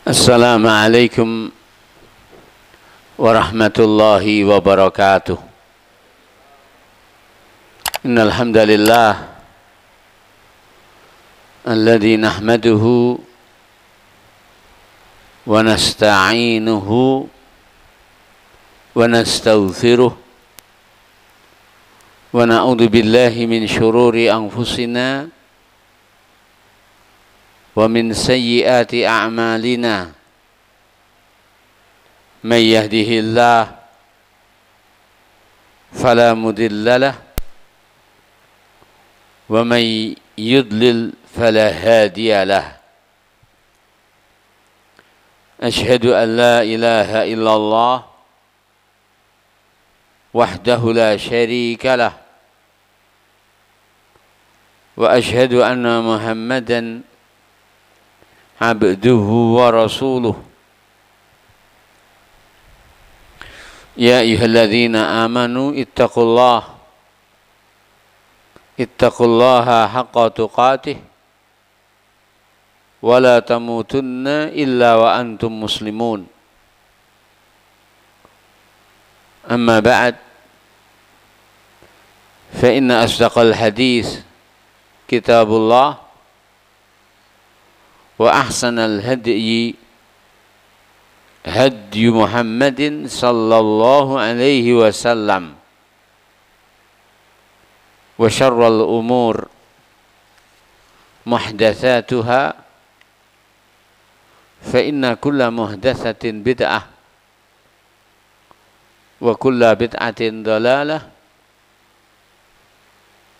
Assalamualaikum warahmatullahi wabarakatuh. Innal hamdalillah alladzi nahmaduhu wa nasta'inuhu wa nastaghfiruh wa na'udzu billahi min syururi anfusina wa min sayyiati a'malina may yahdihillah fala mudilla lah wa may yudlil fala hadiya lah. Ashhadu an la ilaha illallah wahdahu la syarika lah wa ashhadu anna Muhammadan abduhu wa rasuluh. Ya ayyuhalladzina amanu ittaqullaha haqqa tuqatih wa la tamutunna illa wa antum muslimun. Amma ba'd, fa inna asdaqal hadis kitabullah wa ahsanal hadyi hadyu Muhammadin sallallahu alaihi wasallam wa syarral umur muhdatsatuha fa inna kulla muhdatsatin bid'ah wa kulla bid'atin dhalalah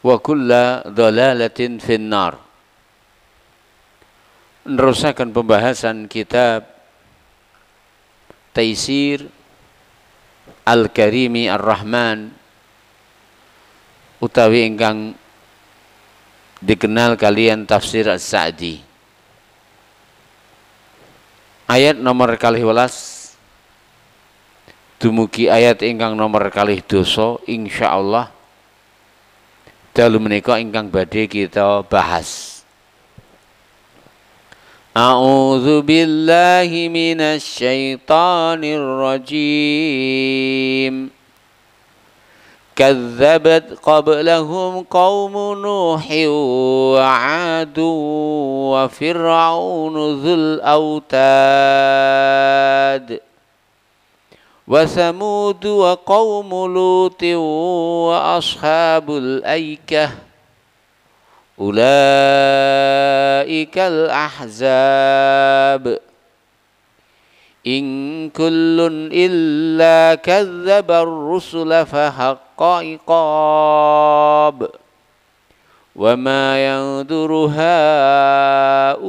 wa kulla dhalalatin finnar. Meneruskan pembahasan kitab Taisir Al-Karimi Ar-Rahman utawi ingkang dikenal kalian tafsir As-Sa'di. Ayat nomor kalih welas dumugi ayat ingkang nomor kalih dosa insyaallah dalu menika ingkang badhe kita bahas. A'udzu billahi minasy syaithanir rajim. Kazzabat qablahum qaumu Nuhin wa 'adun wa fir'aunu dzul autad wa Thamud wa qaumu Lutin wa ashabul aikah ulaikal ahzab in kullun illa kazzabar rusula fahaqqa iqab wa ma yanzuru haulai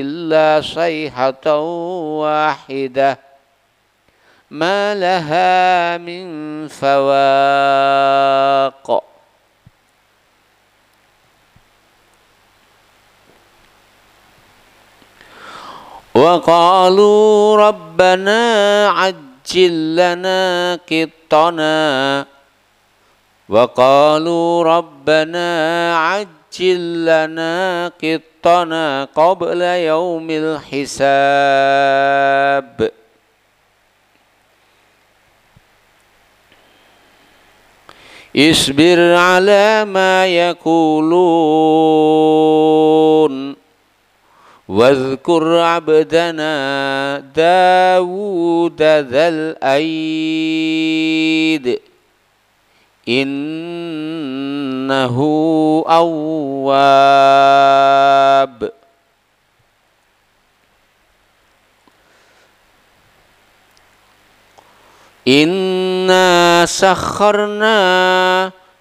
illa sayhatan wahidah ma laha min fawaq. Wa qalu rabbana ajjil lana qittana wa qalu rabbana ajjil lana qittana qabla yaumil hisab. Isbir ala ma yaqulun واذكر عبدنا داود ذا الأيد إنه أواب.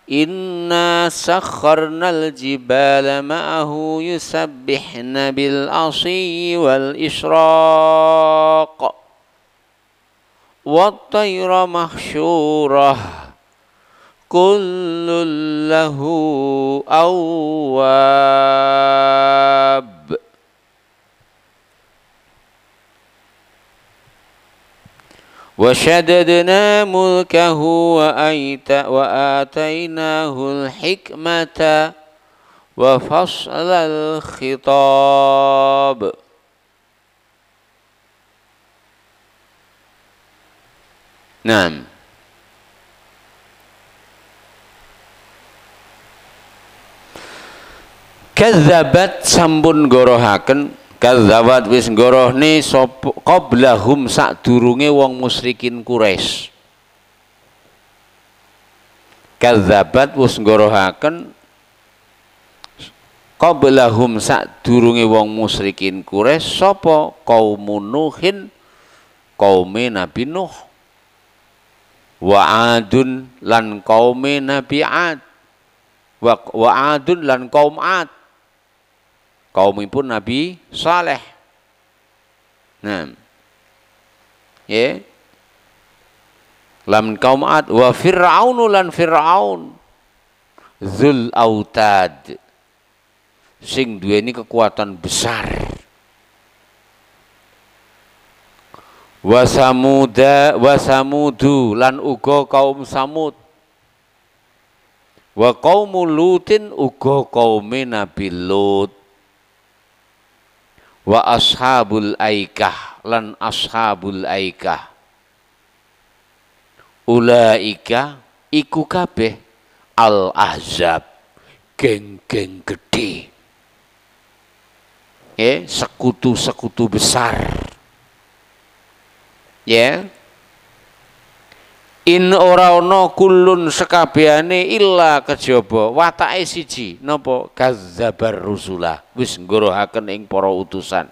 Inna sakharnal jibala ma'ahu yusabbihna bil asyi wal ishraq wat tayra mahsyurah kullun lahu awwab. وشددنا ملكه وآتيناه الحكمة وفصل الخطاب Nah, kadzabat sampun gorohaken, kadzabat wis gorohne sapa qablahum sadurunge wong musyrikin Quraisy. Kadzabat wis gorohaken qablahum sadurunge wong musyrikin Quraisy sapa kaum Nuhin, kaume Nabi Nuh, wa Adun lan kaume Nabi Ad, wa Adun lan kaum Ad, kaumipun Nabi Saleh. Nah, ya, lam kaum Ad, wa Fir'aun lan Fir'aun, Zul Autad, sing duweni kekuatan besar. Wa Samudu lan uga kaum Samud, wa qaumul Lutin uga kaume Nabi Lut, wa ashabul aikah lan ashabul aikah, ulaika iku kabeh al ahzab, geng-geng gede, sekutu-sekutu besar. Ya, in ora ana kulun sekabehane illa kejaba watake siji napa kazzabar rusula, wis nggorohaken ing para utusan.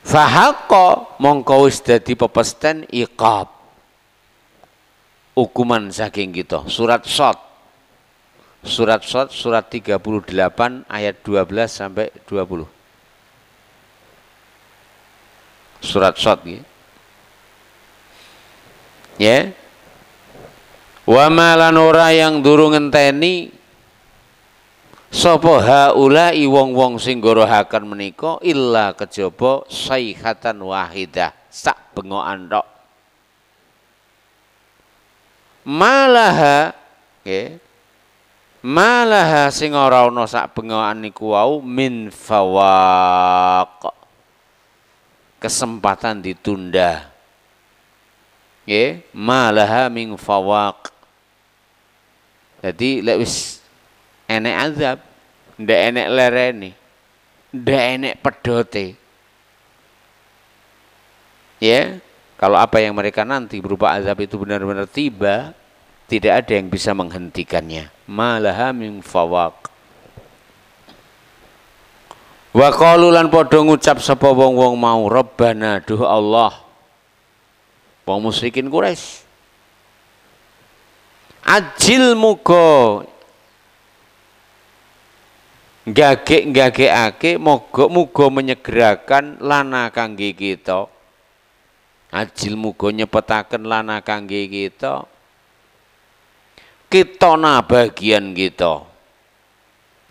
Fahaqqa mongko wis dadi pepesten iqab, hukuman saking kita. Surat Shad, surat 38 ayat 12 sampai 20. Surat Shad ya. Ya. Wa malan ora yang durung ngenteni sapa haula'i wong-wong sing gorohaken menika illa kejaba sayhatan wahidah, sak bengokan tok. Malaha nggih. Malaha sing ora ana sak bengokan niku wau min fawaq, kesempatan ditunda. Nggih, malaha min fawaq. Jadi lek wis enek azab, ndak enek lerene, ndak enek pedote. Ya, kalau apa yang mereka nanti berupa azab itu benar-benar tiba, tidak ada yang bisa menghentikannya. Malaha min fawaq. Wa qalu lan padha ngucap sapa wong-wong mau, Rabbana duh Allah, wong musyrikin Quraisy, ajil muga gagek-gagekake, muga menyegerakan lana kangge kita, ajil muga nyepetaken lana kangge kita, kitona bagian kita.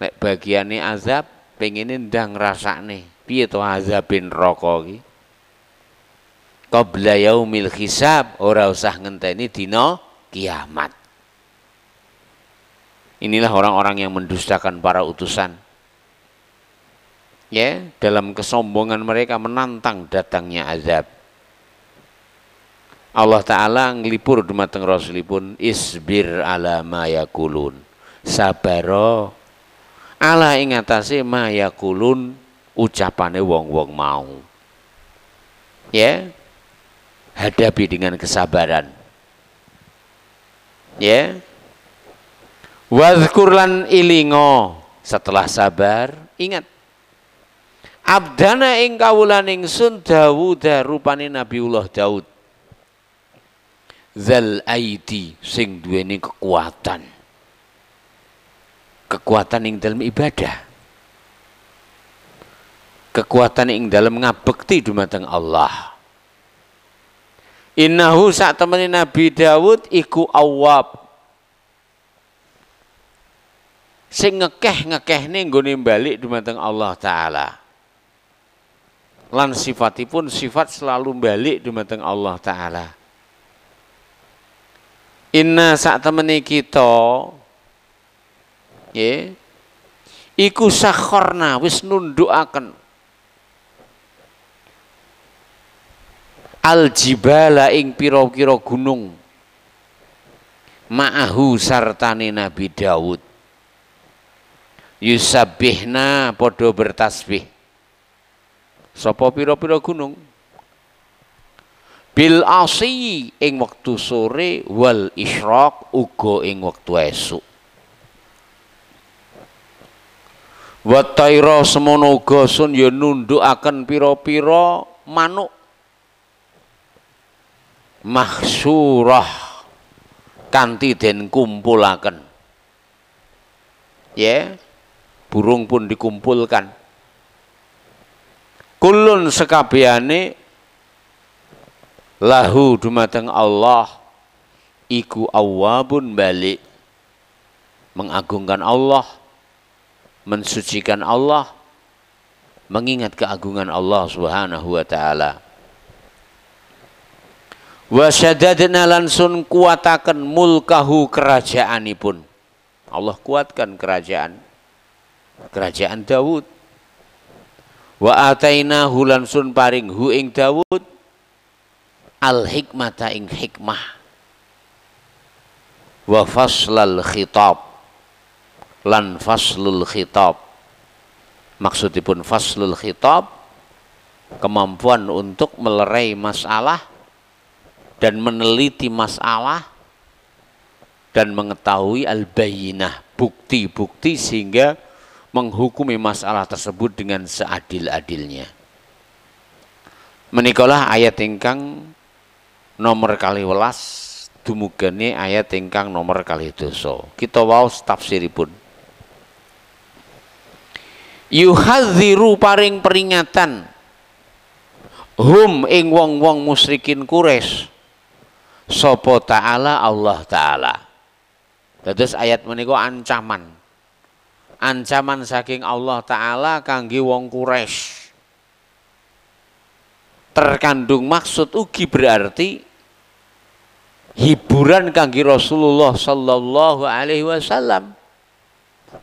Nek bagiane azab pengene ndang ngrasakne piye to azabin neraka iki. Qabla yaumil hisab, ora usah ngenteni dina kiamat. Inilah orang-orang yang mendustakan para utusan. Ya, dalam kesombongan mereka menantang datangnya azab. Allah Ta'ala nglipur dumateng Rasulipun, isbir ala ma yakulun, sabaro ala ing atase ma yakulun, ucapane wong-wong mau. Ya, hadapi dengan kesabaran. Ya, wadhkur lan ilingo, setelah sabar ingat, abdana ing kawulan ingsun Dawud, rupane Nabiullah Daud, zal aidi sing duweni kekuatan ing dalam ibadah, kekuatan ing dalam ngabekti dumateng Allah. Innahu sak temene Nabi Daud iku awwab, sing ngekeh-ngekehne nggone balik dumateng Allah Ta'ala. Lan sifatipun sifat selalu balik dumateng Allah Ta'ala. Inna sak temene kita ya, iku sakharna wis nundukaken al jibala ing pira-pira gunung ma'ahu sartane Nabi Daud yusabbihna padha bertasbih sapa pira-pira gunung bil asyi ing wektu sore wal isyraq uga ing wektu esuk wa taira semono uga sun ya nundukaken pira-pira manuk mahsyurah kanthi den kumpulaken ya burung pun dikumpulkan kulun sekabehane lahu dumateng Allah iku awwabun balik mengagungkan Allah mensucikan Allah mengingat keagungan Allah Subhanahu wa taala wa syadadna lansun kuataken mulkahu kerajaanipun Allah kuatkan kerajaan Daud wa atainahu lansun paring hu ing Daud al hikmata ing hikmah wa faslal khitab lan faslul khitab maksudipun faslul khitab kemampuan untuk melerai masalah dan meneliti masalah dan mengetahui al-bayyinah bukti-bukti sehingga menghukumi masalah tersebut dengan seadil-adilnya. Menikalah ayat ingkang nomor kali welas dumugane ayat ingkang nomor kali dosa. Kita waos tafsiripun. Yuhadziru paring peringatan hum ing wong-wong musyrikin Quraisy sapa ta'ala Allah ta'ala. Dados ayat menika ancaman saking Allah ta'ala kangge wong Quraisy. Terkandung maksud ugi berarti hiburan kangge Rasulullah sallallahu alaihi wasallam.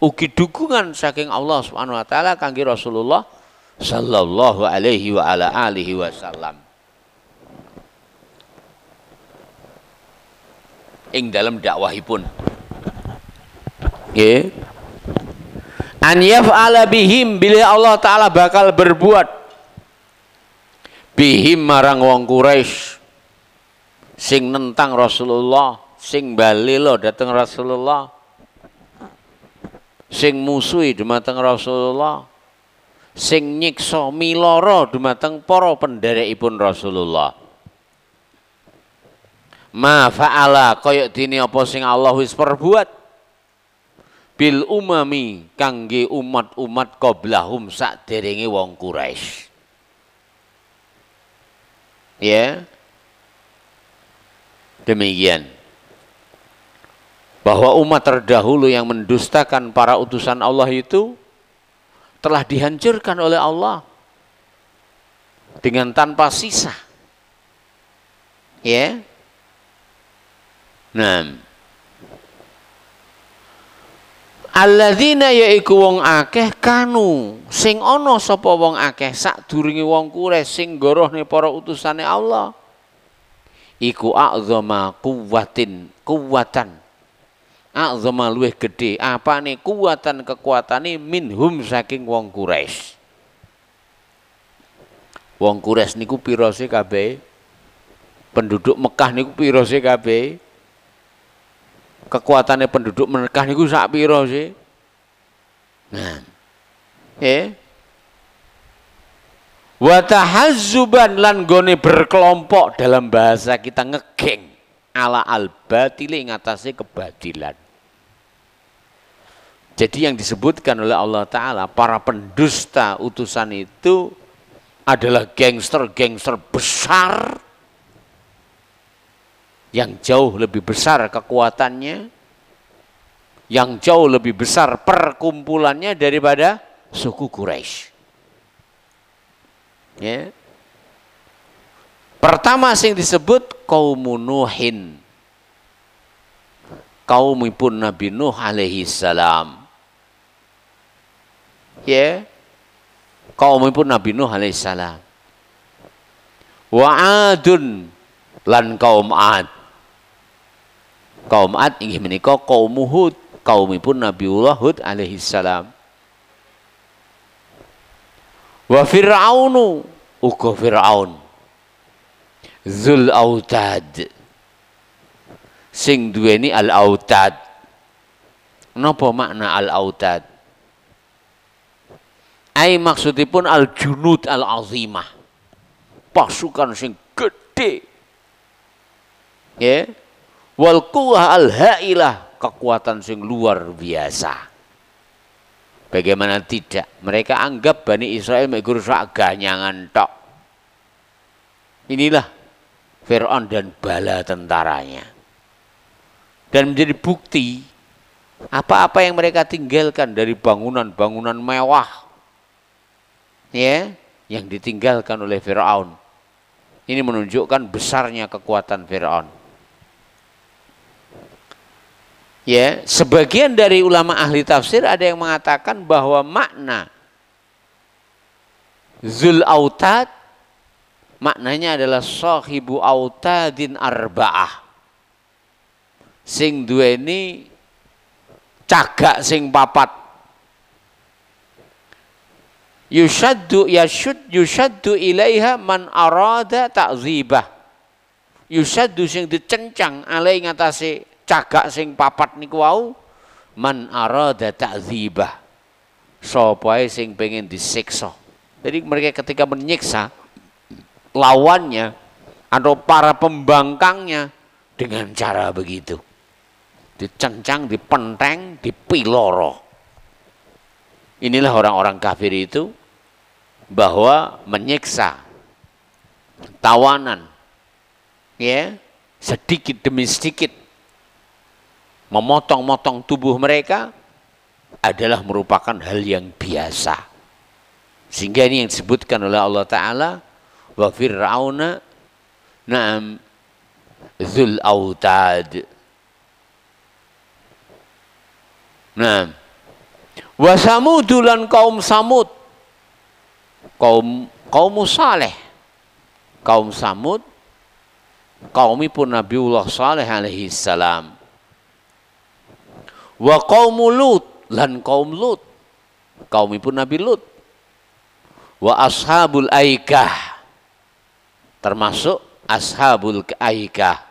Ugi dukungan saking Allah Subhanahu wa taala kangge Rasulullah sallallahu alaihi wa ala alihi wasallam. Ing dalam dakwahipun. Nggih. An yaf'ala bihim bila Allah taala bakal berbuat bihim marang wong Quraisy sing nentang Rasulullah, sing balelo dateng Rasulullah, sing musuhi dumateng Rasulullah, sing nyiksa miloro dumateng para penderekipun Rasulullah. Ma fa'ala kaya dene apa sing Allah wis perbuat bil umami kangge umat-umat qablahum saderenge wong Quraisy. Ya. Demikian. Bahwa umat terdahulu yang mendustakan para utusan Allah itu telah dihancurkan oleh Allah dengan tanpa sisa. Ya. Nah, alladzina yaiku wong akeh kanu sing ana sapa wong akeh sadurunge wong Quraisy sing gorohne para utusane Allah iku a'zama kuwatan a'zama luwih gedhe apane kuwatan kekuatane minhum saking wong Quraisy. Wong Quraisy niku pira sih kabeh? Penduduk Mekah niku pira sih kabeh? Kekuatannya penduduk Mekah niku sak pira sih? Nah. Wa tahazzuban lan gone berkelompok dalam bahasa kita ngegeng ala al-batil ing atase kebatilan. Jadi yang disebutkan oleh Allah Ta'ala para pendusta utusan itu adalah gangster-gangster besar yang jauh lebih besar kekuatannya, yang jauh lebih besar perkumpulannya daripada suku Quraisy. Ya. Pertama sing disebut kaum Nuhin, kaumipun Nabi Nuh alaihi salam. Ya, kaumipun Nabi Nuh alaihi salam. Wa Adun lan kaum Ad. Kaum Ad inggih menika kaum Hud, kaumipun Nabiullah Hud alaihi salam. Wa Fir'aunu uga Fir'aun. Zul Autad. Sing duweni al-autad. Napa makna al-autad? Ai maksudipun al-junud al-azimah. Pasukan sing gede. Ya. Wal quwwah al-hailah, kekuatan sing luar biasa. Bagaimana tidak? Mereka anggap Bani Israel megur sak ganyangan tok. Inilah Fir'aun dan bala tentaranya. Dan menjadi bukti apa-apa yang mereka tinggalkan dari bangunan-bangunan mewah, ya, yang ditinggalkan oleh Fir'aun. Ini menunjukkan besarnya kekuatan Fir'aun. Ya, sebagian dari ulama ahli tafsir ada yang mengatakan bahwa makna Zul Autad maknanya adalah sahibu autadin arba'ah. Sing duweni cagak sing papat. Yushaddu ilaiha man arada ta'zibah. Yushaddu sing dicencang alai ngatasi cagak sing papat niku wau man arada ta'zibah. Sapa sing pengen disiksa. Jadi mereka ketika menyiksa lawannya atau para pembangkangnya dengan cara begitu. Dicencang, dipenteng, dipiloro. Inilah orang-orang kafir itu, bahwa menyiksa tawanan, ya, sedikit demi sedikit, memotong-motong tubuh mereka adalah merupakan hal yang biasa. Sehingga ini yang disebutkan oleh Allah Ta'ala, wa Fir'auna na'am Zul Autad. Nah, wa Samudulan kaum Samud, kaum Saleh, kaum Samud, kaumipun Nabiullah Saleh alaihi salam. Wa kaum Lut lan kaum Lut, kaumipun Nabi Lut. Wa ashabul aikah, termasuk ashabul aikah.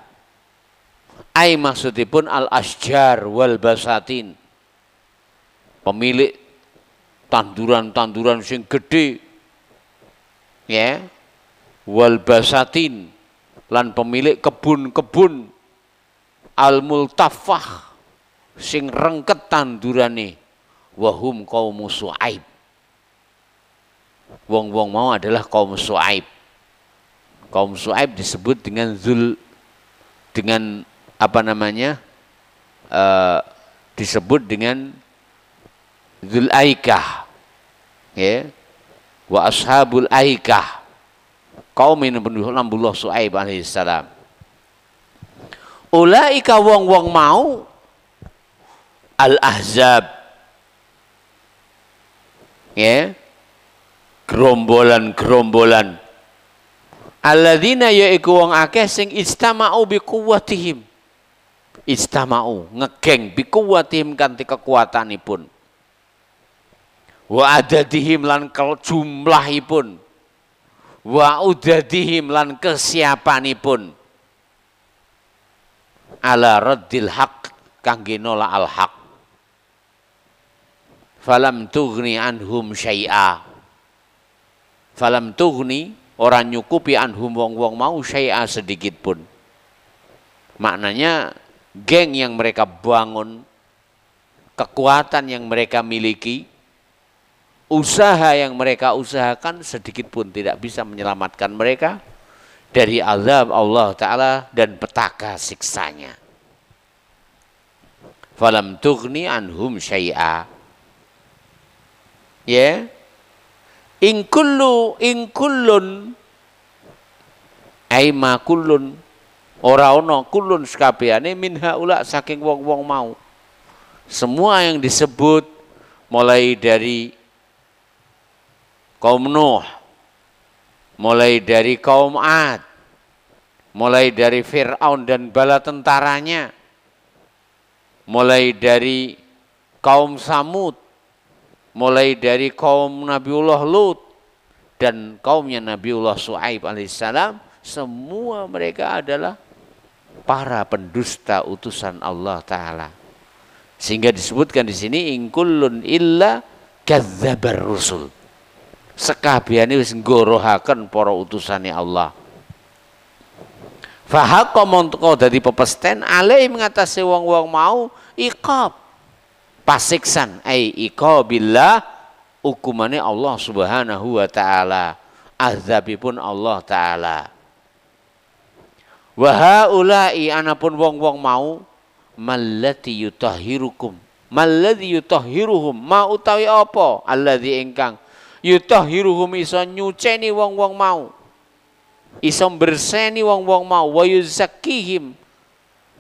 Ai maksudipun al asjar wal basatin, pemilik tanduran-tanduran sing gede, ya, wal basatin lan pemilik kebun-kebun, al multafah sing rengket tandurane, wahum kaum Su'aib. Wong-wong mau adalah kaum Su'aib. Kaum Su'aib disebut dengan apa namanya? Disebut dengan Zul Aikah, ya, wa ashabul aikah, kaum ini penduduk Nabiullah Su'aib alaihissalam. Ulaika wong-wong mau al-ahzab, ya, gerombolan-gerombolan. Alladzina yaiku wong akeh sing istama'u bi quwwatihim, istama'u ngegeng bi quwwatihim kanthi kekuatanipun. Wa adadihim lan jumlahipun, wa udadihim lan kesiapanipun, ala raddil haq kangge nolak al haq. Falam tughni anhum syai'a, falam tughni orang nyukupi anhum wong-wong mau syai'a sedikit pun. Maknanya geng yang mereka bangun, kekuatan yang mereka miliki, usaha yang mereka usahakan sedikit pun tidak bisa menyelamatkan mereka dari azab Allah Ta'ala dan petaka siksanya. Falam tughni anhum syai'a, ya, in kullun aima kullun ora ono kullun sekabehane min haula saking wong-wong mau. Semua yang disebut mulai dari kaum Nuh, mulai dari kaum Ad, mulai dari Fir'aun dan bala tentaranya, mulai dari kaum Samud, mulai dari kaum Nabiullah Lut dan kaumnya Nabiullah Shu'aib alaihissalam, semua mereka adalah para pendusta utusan Allah Ta'ala. Sehingga disebutkan di sini in kullun illa kadzabar rusul. Sekabehane wis nggorohaken para utusane Allah. Fahaqqa mongko dadi pepesten alai mengatasi wong-wong mau iqab. Pasiksan ai iqabillah hukumane Allah Subhanahu wa taala. Azabipun Allah Ta'ala. Wa haula'i anapun wong-wong mau mallati yutahhirukum malladzi yutahhiruhum ma utawi apa alladzi ingkang yutahhiruhum iso nyuceni wong-wong mau, iso berseni wong-wong mau, wa yuzakkihim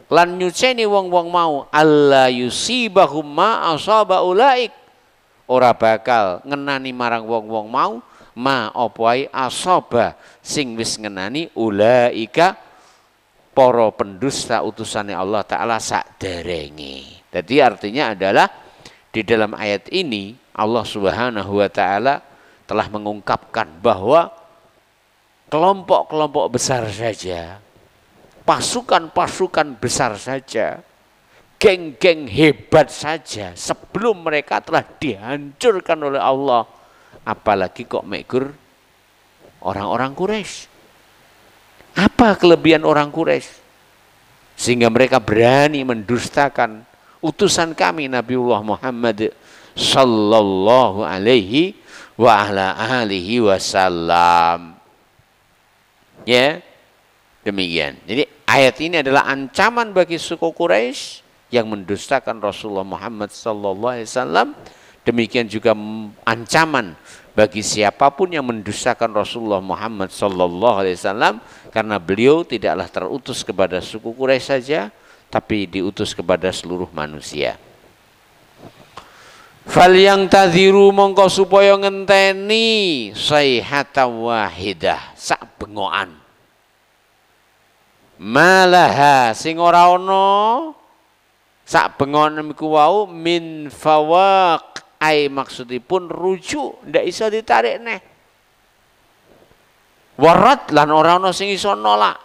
lan nyuceni wong-wong mau, alla yusibahum ma asaba ulaik, ora bakal ngenani marang wong-wong mau ma apa wae asaba sing wis ngenani ulaika para pendusta utusannya Allah Ta'ala sakderenge. Jadi artinya adalah di dalam ayat ini Allah Subhanahu wa Ta'ala telah mengungkapkan bahwa kelompok-kelompok besar saja, pasukan-pasukan besar saja, geng-geng hebat saja, sebelum mereka telah dihancurkan oleh Allah, apalagi kok mekur orang-orang Quraisy. Apa kelebihan orang Quraisy sehingga mereka berani mendustakan utusan kami Nabiullah Muhammad sallallahu alaihi wa ala alihi wasallam. Ya, demikian. Jadi ayat ini adalah ancaman bagi suku Quraisy yang mendustakan Rasulullah Muhammad sallallahu alaihi wasallam. Demikian juga ancaman bagi siapapun yang mendustakan Rasulullah Muhammad sallallahu alaihi wasallam, karena beliau tidaklah terutus kepada suku Quraisy saja, tapi diutus kepada seluruh manusia. Fal yang tadhiru mongko supaya ngenteni sayhatan wahidah sak bengokan. Malaha sing ora ana sak bengokan iku wau min fawaq, ai maksudipun rujuk, ndak iso ditarik neh. Warat lan ora ana sing iso nolak.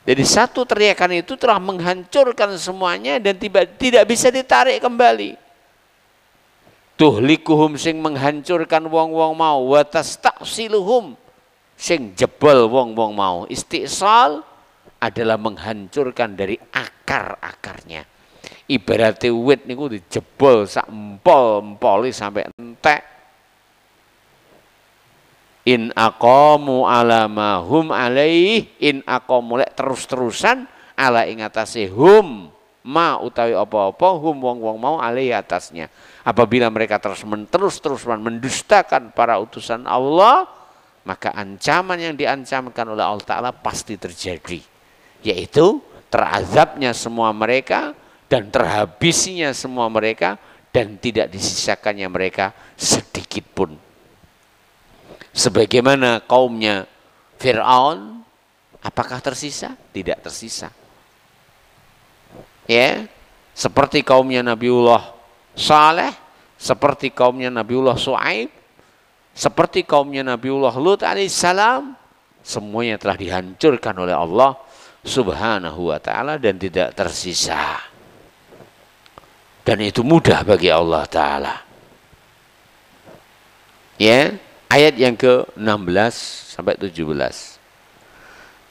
Jadi satu teriakan itu telah menghancurkan semuanya dan tidak bisa ditarik kembali. Tuhlikuhum sing menghancurkan wong-wong mau, wa tastasiluhum sing jebol wong-wong mau. Istisal adalah menghancurkan dari akar-akarnya. Ibaratnya wit niku dijebol sak empol-empoli sampai entek. In aqamu ala ma hum alaih, in aqamu lek terus-terusan ala ing atase hum ma utawi apa-apa hum wong-wong mau alaih atasnya. Apabila mereka terus-terusan mendustakan para utusan Allah, maka ancaman yang diancamkan oleh Allah Ta'ala pasti terjadi, yaitu terazabnya semua mereka dan terhabisnya semua mereka dan tidak disisakannya mereka sedikit pun. Sebagaimana kaumnya Fir'aun, apakah tersisa? Tidak tersisa. Ya, seperti kaumnya Nabiullah Saleh, seperti kaumnya Nabiullah Shu'aib, seperti kaumnya Nabiullah Lut alaihissalam, semuanya telah dihancurkan oleh Allah Subhanahu wa Ta'ala dan tidak tersisa. Dan itu mudah bagi Allah Ta'ala. Ya. Ayat yang ke-16 sampai 17.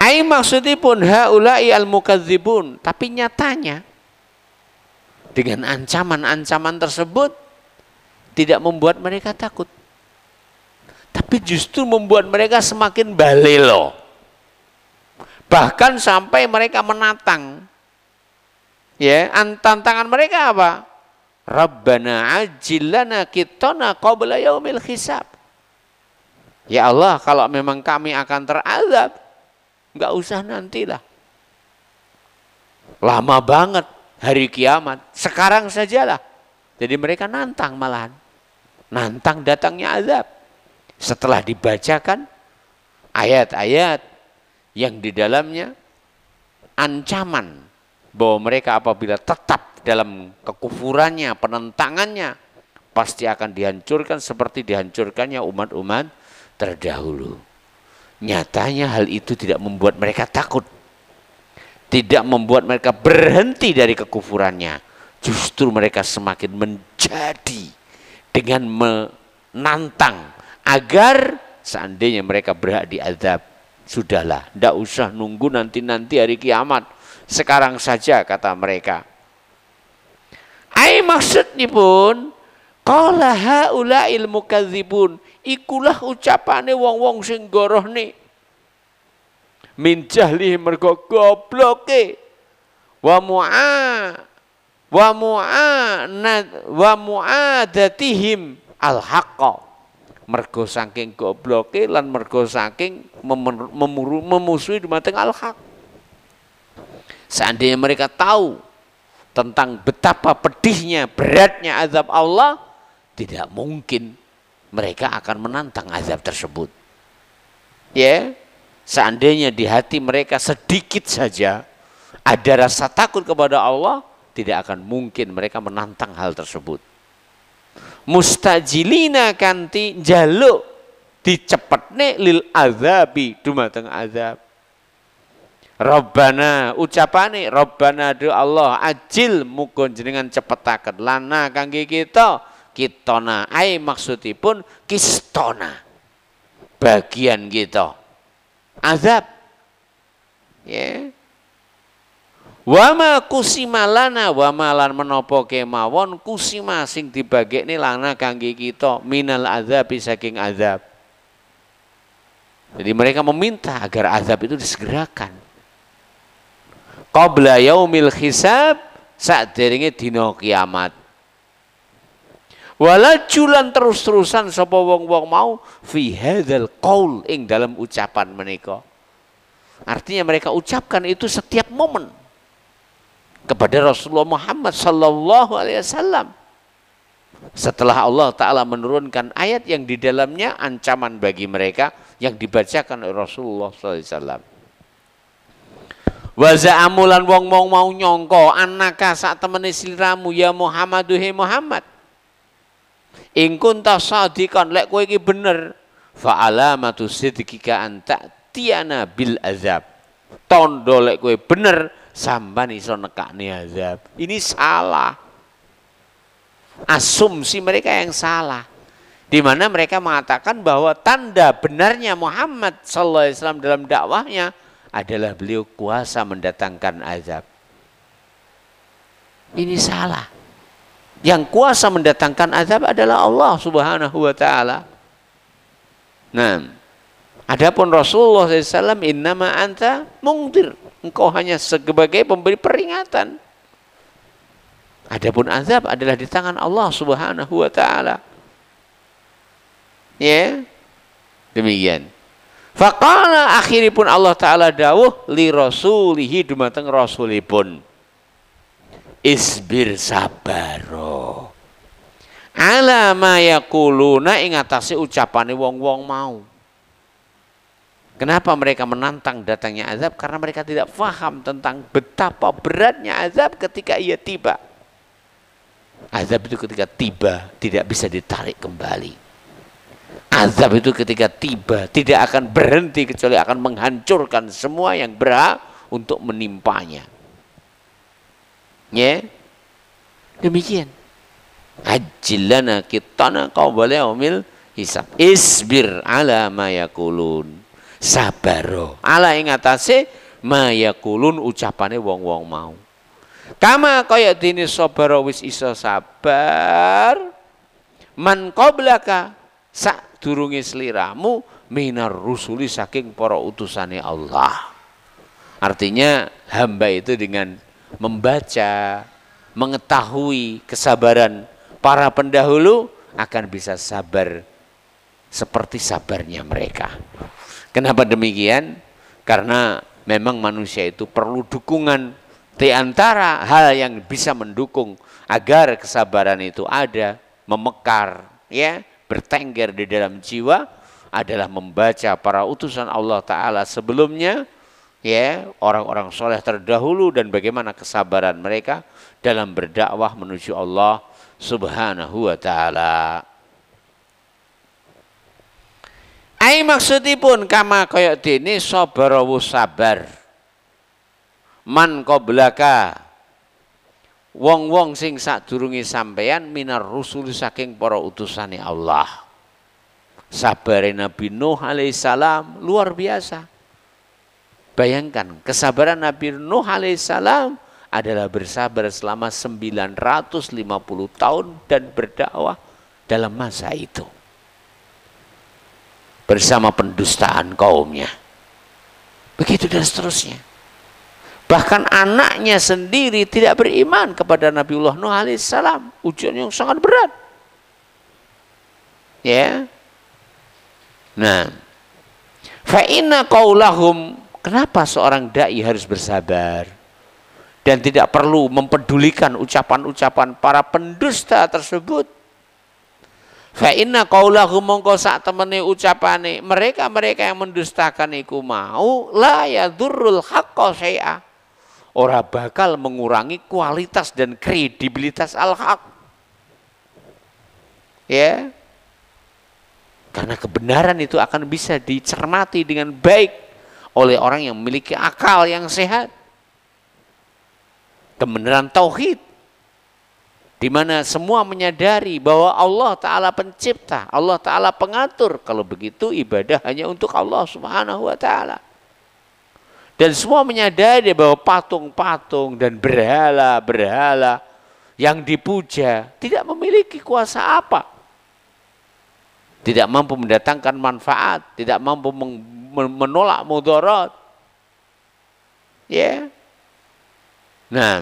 Ai maksudipun haula'i al-mukadzibun, tapi nyatanya dengan ancaman-ancaman tersebut tidak membuat mereka takut, tapi justru membuat mereka semakin balelo. Bahkan sampai mereka menantang. Ya, tantangan mereka apa? Rabbana ajillana kitana qabla yaumil hisab. Ya Allah, kalau memang kami akan terazab, enggak usah nantilah. Lama banget hari kiamat, sekarang sajalah. Jadi mereka nantang malahan. Nantang datangnya azab. Setelah dibacakan ayat-ayat yang di dalamnya ancaman bahwa mereka apabila tetap dalam kekufurannya, penentangannya, pasti akan dihancurkan seperti dihancurkannya umat-umat terdahulu. Nyatanya hal itu tidak membuat mereka takut, tidak membuat mereka berhenti dari kekufurannya. Justru mereka semakin menjadi dengan menantang agar seandainya mereka berhak diazab, sudahlah, tidak usah nunggu nanti hari kiamat, sekarang saja, kata mereka. Ai maksudnya pun qala haula'il mukadzibun, ikulah ucapane wong-wong sing gorohne min jahlihi mergo gobloke wa mu'adatihim al-haqqa, mergo saking gobloke lan mergo saking memusuhi dumateng al-haq. Seandainya mereka tahu tentang betapa pedihnya, beratnya azab Allah, tidak mungkin mereka akan menantang azab tersebut. Ya, seandainya di hati mereka sedikit saja ada rasa takut kepada Allah, tidak akan mungkin mereka menantang hal tersebut. Mustajilina kanti jaluk dicepetne lil azabi dumateng azab. Rabbana ucapane Rabbana do Allah ajil muga jenengan cepetaken lana kangge kita kitona ai maksudipun kistona bagian kita azab ya. Wama kusima lana wama lan menapa kemawon kusima sing dibagekne lana kangge kita minal azab saking azab. Jadi mereka meminta agar azab itu disegerakan qabla yaumil hisab, sakderenge dina kiamat. Walajulan terus-terusan sapa wong-wong mau fi hadzal qaul ing dalam ucapan menika. Artinya mereka ucapkan itu setiap momen kepada Rasulullah Muhammad sallallahu alaihi wasallam. Setelah Allah Ta'ala menurunkan ayat yang di dalamnya ancaman bagi mereka yang dibacakan oleh Rasulullah sallallahu alaihi wasallam. Wa za'amulan wong-wong mau nyangka annaka sak temene sliramu ya Muhammadu he Muhammad. In kunta shadiqan lek kowe iki bener fa alamatu sidqika anta tiana bil azab. Tondo lek kowe bener sampean iso nekakne azab. Ini salah. Asumsi mereka yang salah. Di mana mereka mengatakan bahwa tanda benarnya Muhammad sallallahu alaihi wasallam dalam dakwahnya adalah beliau kuasa mendatangkan azab. Ini salah. Yang kuasa mendatangkan azab adalah Allah Subhanahu wa taala. Nah, adapun Rasulullah SAW innama anta mungdir, engkau hanya sebagai pemberi peringatan. Adapun azab adalah di tangan Allah Subhanahu wa taala. Ya. Demikian. Faqala akhiripun Allah Ta'ala dawuh li rasulihi dumateng rasulipun isbir sabaro ala ma yaquluna ing atase ucapane wong-wong mau. Kenapa mereka menantang datangnya azab? Karena mereka tidak faham tentang betapa beratnya azab ketika ia tiba. Azab itu ketika tiba tidak bisa ditarik kembali. Azab itu ketika tiba tidak akan berhenti kecuali akan menghancurkan semua yang berhak untuk menimpanya. Ya, demikian. Ajilana kitana qabla yaumil hisab. Isbir ala ma yaqulun. Sabaro. Ala ing atase ma yaqulun ucapane wong-wong mau. Kama kaya dene sabara wis iso sabar man qablaka sak durunge sliramu minar rusuli saking para utusane Allah. Artinya hamba itu dengan membaca, mengetahui kesabaran para pendahulu akan bisa sabar seperti sabarnya mereka. Kenapa demikian? Karena memang manusia itu perlu dukungan. Di antara hal yang bisa mendukung agar kesabaran itu ada, memekar, ya, bertengger di dalam jiwa adalah membaca para utusan Allah Ta'ala sebelumnya, ya, orang-orang soleh terdahulu, dan bagaimana kesabaran mereka dalam berdakwah menuju Allah Subhanahu wa Ta'ala. Ai maksudipun kama kaya dene sabara sabar man qablaka wong-wong sing sadurunge sampeyan minar rusul saking para utusane Allah. Sabare Nabi Nuh alaihissalam luar biasa. Bayangkan kesabaran Nabi Nuh alaihissalam adalah bersabar selama 950 tahun dan berdakwah dalam masa itu bersama pendustaan kaumnya. Begitu dan seterusnya. Bahkan anaknya sendiri tidak beriman kepada Nabiullah Nuh alaihissalam. Ujian yang sangat berat. Ya. Nah, fa inna qaulahum, kenapa seorang dai harus bersabar dan tidak perlu mempedulikan ucapan-ucapan para pendusta tersebut? Fa inna qaulahum, mongko sak temene ucapane mereka-mereka yang mendustakan iku mau la yadurrul haqqa syai'a, ora bakal mengurangi kualitas dan kredibilitas al-haq. Ya. Karena kebenaran itu akan bisa dicermati dengan baik oleh orang yang memiliki akal yang sehat. Kebenaran tauhid, di mana semua menyadari bahwa Allah Ta'ala pencipta, Allah Ta'ala pengatur. Kalau begitu ibadah hanya untuk Allah Subhanahu wa Ta'ala. Dan semua menyadari bahwa patung-patung dan berhala-berhala yang dipuja tidak memiliki kuasa apa. Tidak mampu mendatangkan manfaat, tidak mampu menolak mudarat. Ya. Nah.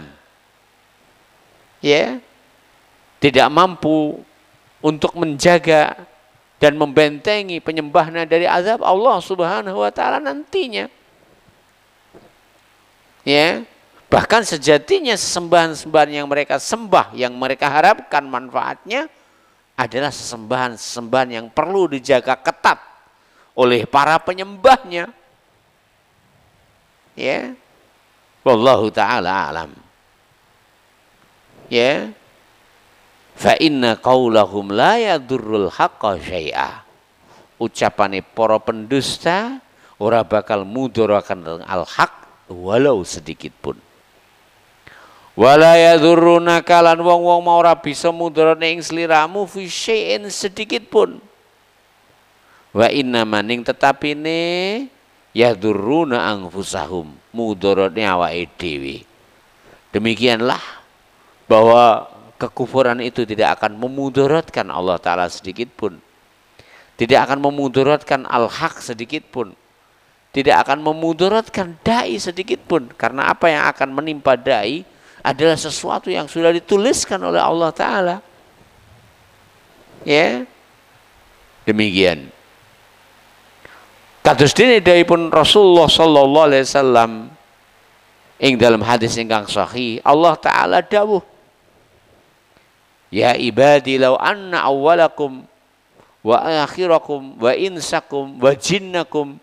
Ya. Tidak mampu untuk menjaga dan membentengi penyembahnya dari azab Allah Subhanahu wa Ta'ala nantinya. Ya. Bahkan sejatinya sesembahan-sembahan yang mereka sembah, yang mereka harapkan manfaatnya, adalah sesembahan-sesembahan yang perlu dijaga ketat oleh para penyembahnya. Ya. Wallahu ta'ala alam. Ya. Fa inna qaulahum la yadurrul haqqa syai'a. Ucapane para pendusta ora bakal mudharakan al-haq walau sedikit pun. Wala yadurruna kalan wong-wong mau ora bisa mudharane ing sliramu fi syai'in sedikit pun. Wa inna maning tetapine yadurruna anfusahum, mudharane awake dhewe. Demikianlah bahwa kekufuran itu tidak akan memudaratkan Allah Ta'ala sedikit pun. Tidak akan memudaratkan al-haq sedikit pun. Tidak akan memudaratkan dai sedikit pun. Karena apa yang akan menimpa dai adalah sesuatu yang sudah dituliskan oleh Allah Ta'ala. Ya. Demikian. Kados dene dawuhipun Rasulullah sallallahu alaihi wasallam ing dalam hadis ingkang sahih, Allah Ta'ala dawuh, ya ibadi law anna awwalakum wa akhirakum wa insakum wa jinnakum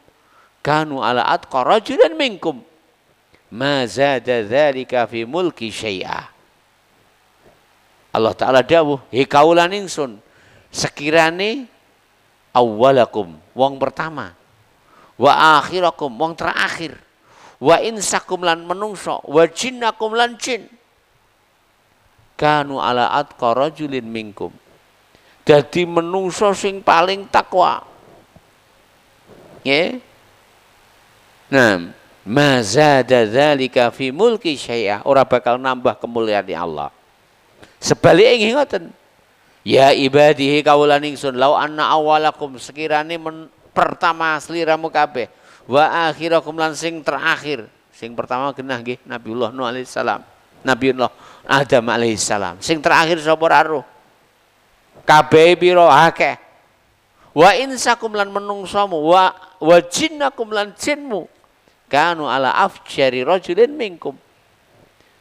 kanu ala atqa rajulan minkum ma zada dzalika fi mulki syai'a. Allah Ta'ala dawuh, he kaulan ingsun, sekirane awwalakum wong pertama, wa akhirakum wong terakhir, wa insakum lan menungso, wa jinnakum lan jin, kanu ala atqa rajulin minkum, dadi menungso sing paling takwa. Ya. Nah, ma zada dzalika fi mulki syai'a, ora bakal nambah kemuliaan Allah. Sebaliknya ngoten, ya ibadihi kaulan ingsun lau anna awalakum, sekirane pertama sliramu kabeh, wa akhirakum lan sing terakhir, sing pertama genah nggih Nabiullah Nuh alaihi salam, Nabiullah Adam alaihi salam, sing terakhir sapa ro kabeh pira akeh, wa insakum lan menungsamu, wa jinnakum lan jinmu, kanu ala afjari rajulin minkum,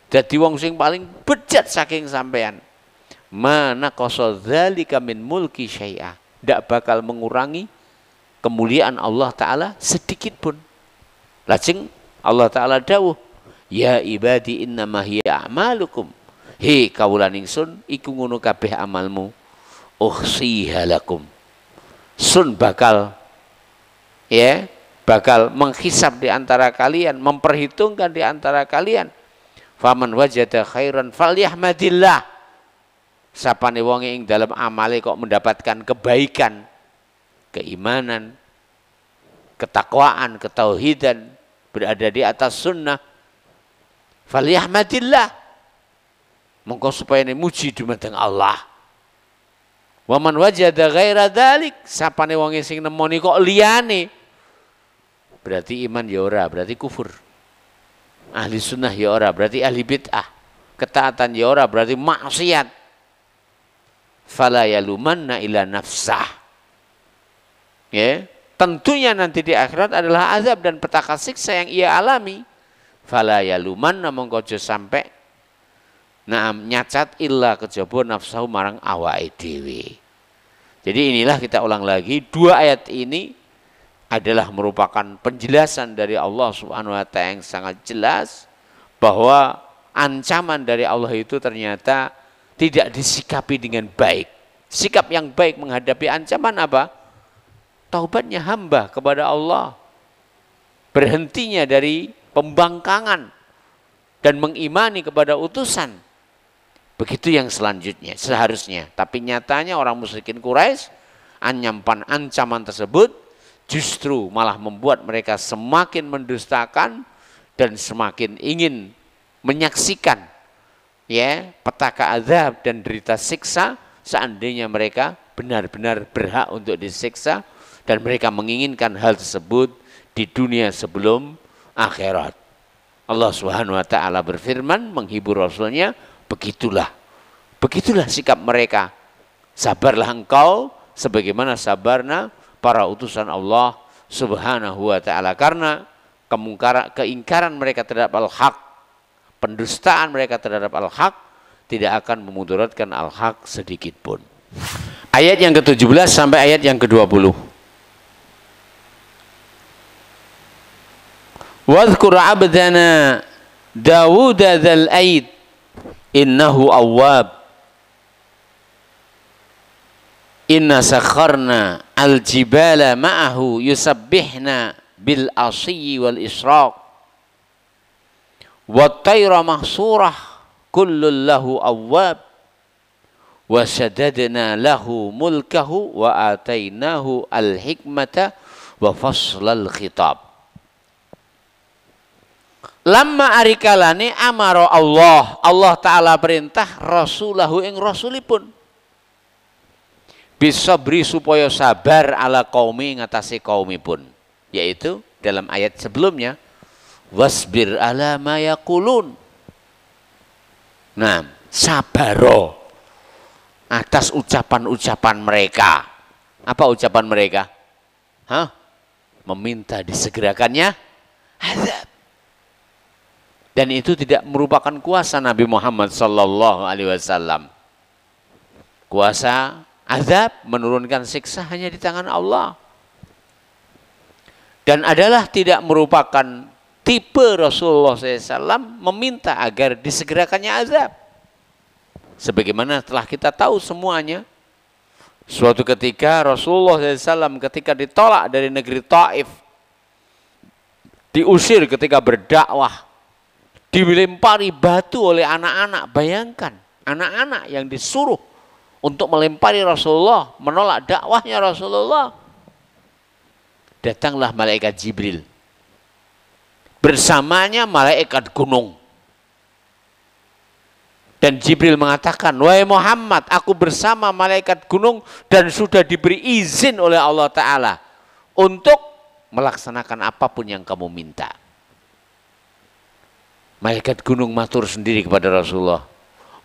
dadi wong sing paling bejat saking sampean. Mana qasa dzalika min mulki syai'a, ndak bakal mengurangi kemuliaan Allah Ta'ala sedikit pun. Lajeng Allah Ta'ala dawuh, ya ibadi innama hiya a'malukum. Hei kawulan ingsun iku ngono kabeh amalmu. Uhsiha lakum. Sun bakal bakal menghisab di antara kalian, memperhitungkan di antara kalian. Faman wajada khairan falyahmadillah. Sapane wonge ing dalam amale kok mendapatkan kebaikan, keimanan, ketakwaan, ketauhidan, berada di atas sunnah, falyahmadillah, mongko supaya muji dumateng Allah. Wa man wajada ghaira dzalik, sapane wong sing nemoni kok liyane, berarti iman ya ora, berarti kufur. Ahli sunnah ya ora, berarti ahli bid'ah. Ketaatan ya ora, berarti maksiat. Fala yalumanna ila nafsah. Ya, tentunya nanti di akhirat adalah azab dan petaka siksa yang ia alami. Fala yalumanna mongko aja sampai nyacat illa kejaba nafsahu marang awake dhewe. Jadi inilah kita ulang lagi, dua ayat ini adalah merupakan penjelasan dari Allah Subhanahu wa taala yang sangat jelas bahwa ancaman dari Allah itu ternyata tidak disikapi dengan baik. Sikap yang baik menghadapi ancaman apa? Taubatnya hamba kepada Allah, berhentinya dari pembangkangan dan mengimani kepada utusan. Begitu yang selanjutnya seharusnya. Tapi nyatanya orang musyrikin Quraisy anyampan ancaman tersebut justru malah membuat mereka semakin mendustakan dan semakin ingin menyaksikan petaka azab dan derita siksa seandainya mereka benar-benar berhak untuk disiksa, dan mereka menginginkan hal tersebut di dunia sebelum akhirat. Allah Subhanahu wa taala berfirman menghibur Rasulnya, begitulah sikap mereka. Sabarlah engkau sebagaimana sabarna para utusan Allah Subhanahu wa taala, karena keingkaran mereka terhadap al-haq, pendustaan mereka terhadap al-haq tidak akan memudaratkan al-haq sedikit pun. Ayat yang ke-17 sampai ayat yang ke-20. Wadhkur abdana Dawud dzal aid innahu awwab. Inna sakharna al-jibala ma'ahu yusabbihna bil asyi wal ishraq wa tayra mahsurah kullun lahu awwab wa sadadna lahu mulkahu wa atainahu al-hikmata wa faslal khitab. Lamma arikalane amaro Allah Ta'ala perintah rasulahu ing rasulipun bisabri supaya sabar ala qaumi ngatasi qaumipun, yaitu dalam ayat sebelumnya wasbir ala ma yaqulun. Nah, sabaro atas ucapan-ucapan mereka. Apa ucapan mereka? Meminta disegerakannya azab. Dan itu tidak merupakan kuasa Nabi Muhammad sallallahu alaihi wasallam. Kuasa azab menurunkan siksa hanya di tangan Allah. Dan adalah tidak merupakan tipe Rasulullah SAW meminta agar disegerakannya azab. Sebagaimana telah kita tahu semuanya, suatu ketika Rasulullah SAW ketika ditolak dari negeri Taif, diusir ketika berdakwah, dilempari batu oleh anak-anak. Bayangkan, anak-anak yang disuruh untuk melempari Rasulullah, menolak dakwahnya Rasulullah. Datanglah malaikat Jibril. Bersamanya malaikat gunung. Dan Jibril mengatakan, wahai Muhammad, aku bersama malaikat gunung dan sudah diberi izin oleh Allah Ta'ala untuk melaksanakan apapun yang kamu minta. Malaikat gunung matur sendiri kepada Rasulullah,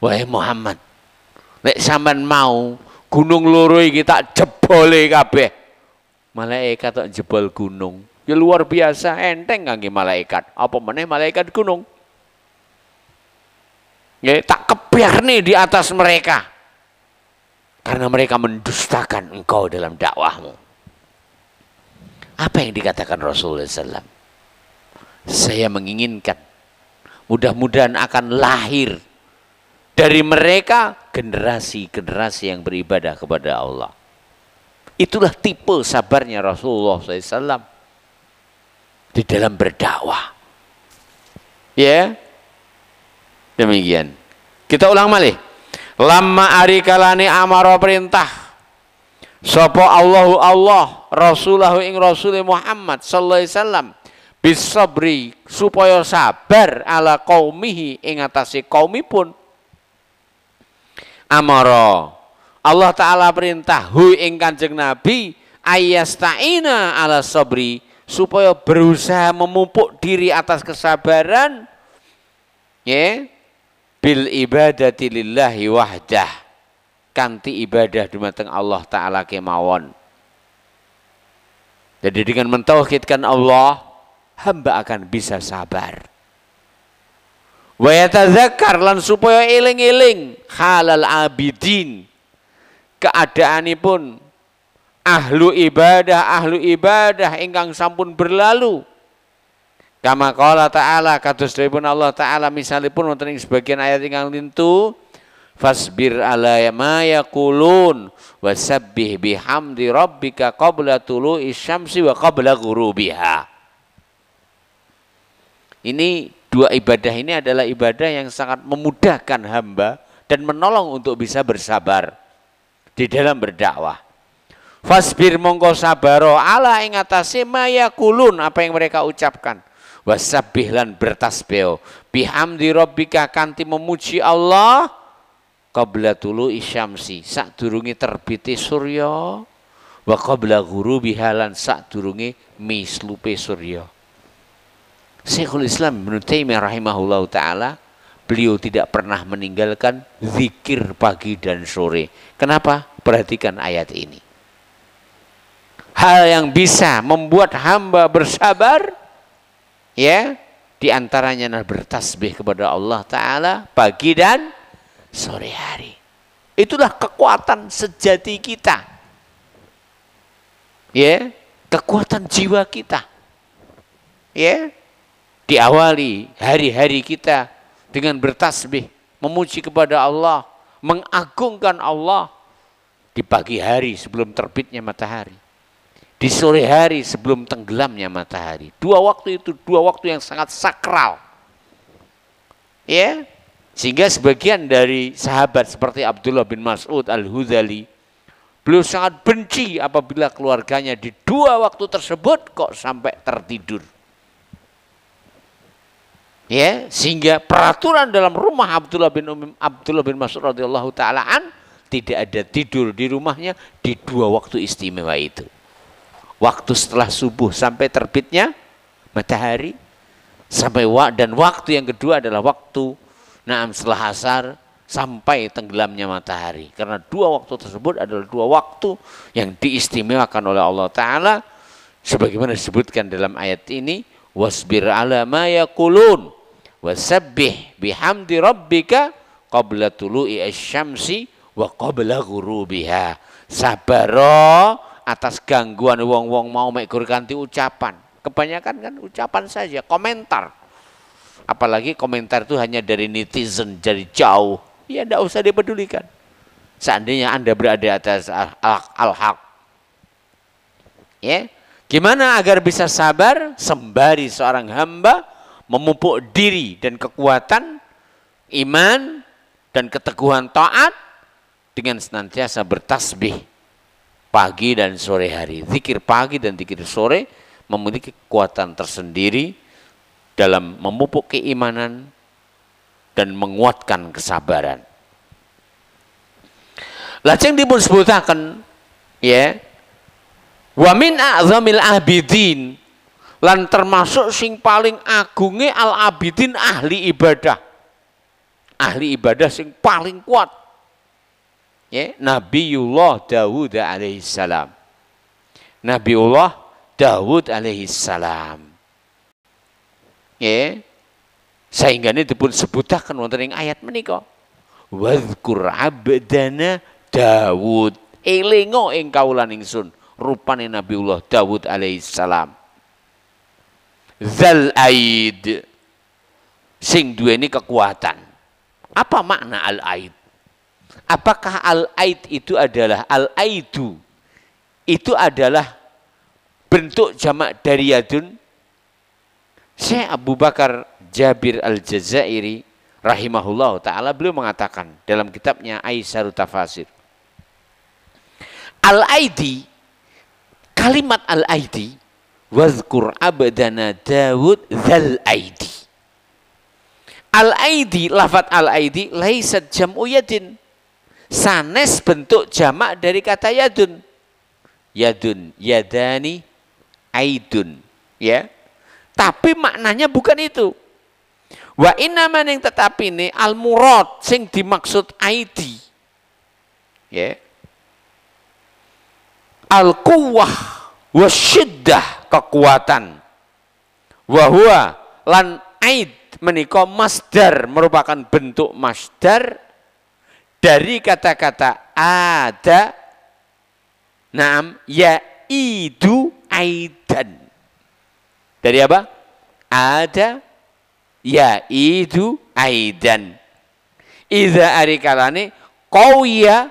wahai Muhammad, nek sampean mau gunung loro iki tak jebole kabeh. Malaikat tak jebol gunung, ya luar biasa enteng kangge malaikat. Apa meneh malaikat gunung? Ya tak kebiarne di atas mereka karena mereka mendustakan engkau dalam dakwahmu. Apa yang dikatakan Rasulullah SAW? Saya menginginkan mudah-mudahan akan lahir dari mereka generasi-generasi yang beribadah kepada Allah. Itulah tipe sabarnya Rasulullah SAW di dalam berdakwah. Ya, demikian. Kita ulang malih. Lamma ari kalani amara perintah sapa Allahu Allah Rasulahu ing Rasul Muhammad sallallahu alaihi wasallam bisabri supaya sabar ala qaumihi ing atase kaumipun. Amara Allah taala perintah hu ing Kanjeng Nabi ayasta'ina ala sabri supaya berusaha memupuk diri atas kesabaran ya bil ibadati lillahi wahdah kanti ibadah dumateng Allah taala kemawon. Jadi dengan mentauhidkan Allah, hamba akan bisa sabar. Wa yatadzakkar lan supaya eling-eling halal abidin keadaanipun ahlu ibadah ingkang sampun berlalu. Kama qala ta'ala kados dawuhipun Allah taala misalipun wonten ing sebagian ayat ingkang lintu fasbir ala ma yaqulun wasabbih bihamdi rabbika qabla tulu'i syamsi wa qabla ghurubiha. Ini dua ibadah ini adalah ibadah yang sangat memudahkan hamba dan menolong untuk bisa bersabar di dalam berdakwah. Fasbir mongko sabaro ala ing atase ma yaqulun apa yang mereka ucapkan. Wasabbih lan bertasbih bihamdi rabbika kanthi memuji Allah qabla tulu'i syamsi sadurunge terbite surya wa qabla ghurubiha lan sadurunge mislupe surya. Syekhul Islam Ibnu Taimiyah rahimahullahu taala beliau tidak pernah meninggalkan zikir pagi dan sore. Kenapa? Perhatikan ayat ini. Hal yang bisa membuat hamba bersabar ya diantaranya adalah bertasbih kepada Allah taala pagi dan sore hari. Itulah kekuatan sejati kita. Ya, kekuatan jiwa kita. Ya, diawali hari-hari kita dengan bertasbih, memuji kepada Allah, mengagungkan Allah di pagi hari sebelum terbitnya matahari. Di sore hari sebelum tenggelamnya matahari. Dua waktu itu dua waktu yang sangat sakral. Ya, sehingga sebagian dari sahabat seperti Abdullah bin Mas'ud Al-Hudhali, beliau sangat benci apabila keluarganya di dua waktu tersebut kok sampai tertidur. Ya, sehingga peraturan dalam rumah Abdullah bin Mas'ud radhiyallahu taala an tidak ada tidur di rumahnya di dua waktu istimewa itu. Waktu setelah subuh sampai terbitnya matahari dan waktu yang kedua adalah waktu setelah asar sampai tenggelamnya matahari. Karena dua waktu tersebut adalah dua waktu yang diistimewakan oleh Allah Ta'ala. Sebagaimana disebutkan dalam ayat ini. Wasbir ala ma yaqulun. Wasabbih bihamdi rabbika qabla tulu'i asyamsi wa qabla ghurubiha. Sabaro atas gangguan wong-wong mau mekur ganti ucapan. Kebanyakan kan ucapan saja, komentar. Apalagi komentar itu hanya dari netizen, dari jauh. Ya tidak usah dipedulikan. Seandainya Anda berada atas al-haq. Ya, gimana agar bisa sabar? Sembari seorang hamba memupuk diri dan kekuatan iman dan keteguhan taat dengan senantiasa bertasbih pagi dan sore hari. Zikir pagi dan zikir sore memiliki kekuatan tersendiri dalam memupuk keimanan dan menguatkan kesabaran. Lajeng dipun sebutaken ya wa min a'zamil abidin lan termasuk sing paling agunge al abidin ahli ibadah. Ahli ibadah sing paling kuat. Ya, Nabiullah Dawud alaihissalam. Nabiullah Dawud alaihissalam. Ya, sehingga ini dipun sebutaken wonten ing ayat menika. Wadhkur abdana Dawud. Elingo ing kawulan ingsun rupane Nabiullah Daud alaihissalam. Zal aid, sing duweni kekuatan. Apa makna al aid? Apakah al aid itu adalah al aidu? Itu adalah bentuk jamak dari yadun. Syekh Abu Bakar Jabir Al-Jazairi rahimahullah ta'ala, beliau mengatakan dalam kitabnya Aisarut Tafasir, al-aidi, kalimat al-aidi, wazkur abdana Dawud zal aidi. Al-aidi, lafaz al-aidi laisat jam'u yadin, sanes bentuk jamak dari kata yadun. Yadun, yadani, aidun, ya. Tapi maknanya bukan itu. Wa inna maning tetapi ini al murad sing dimaksud aidi, ya, al quwwah wasyiddah, kekuatan, wa huwa lan aid menika masdar, merupakan bentuk masdar dari kata-kata ada, naam, yaidu aidan. Dari apa? Ada, yaidu aidan. Idza arikalani qawiya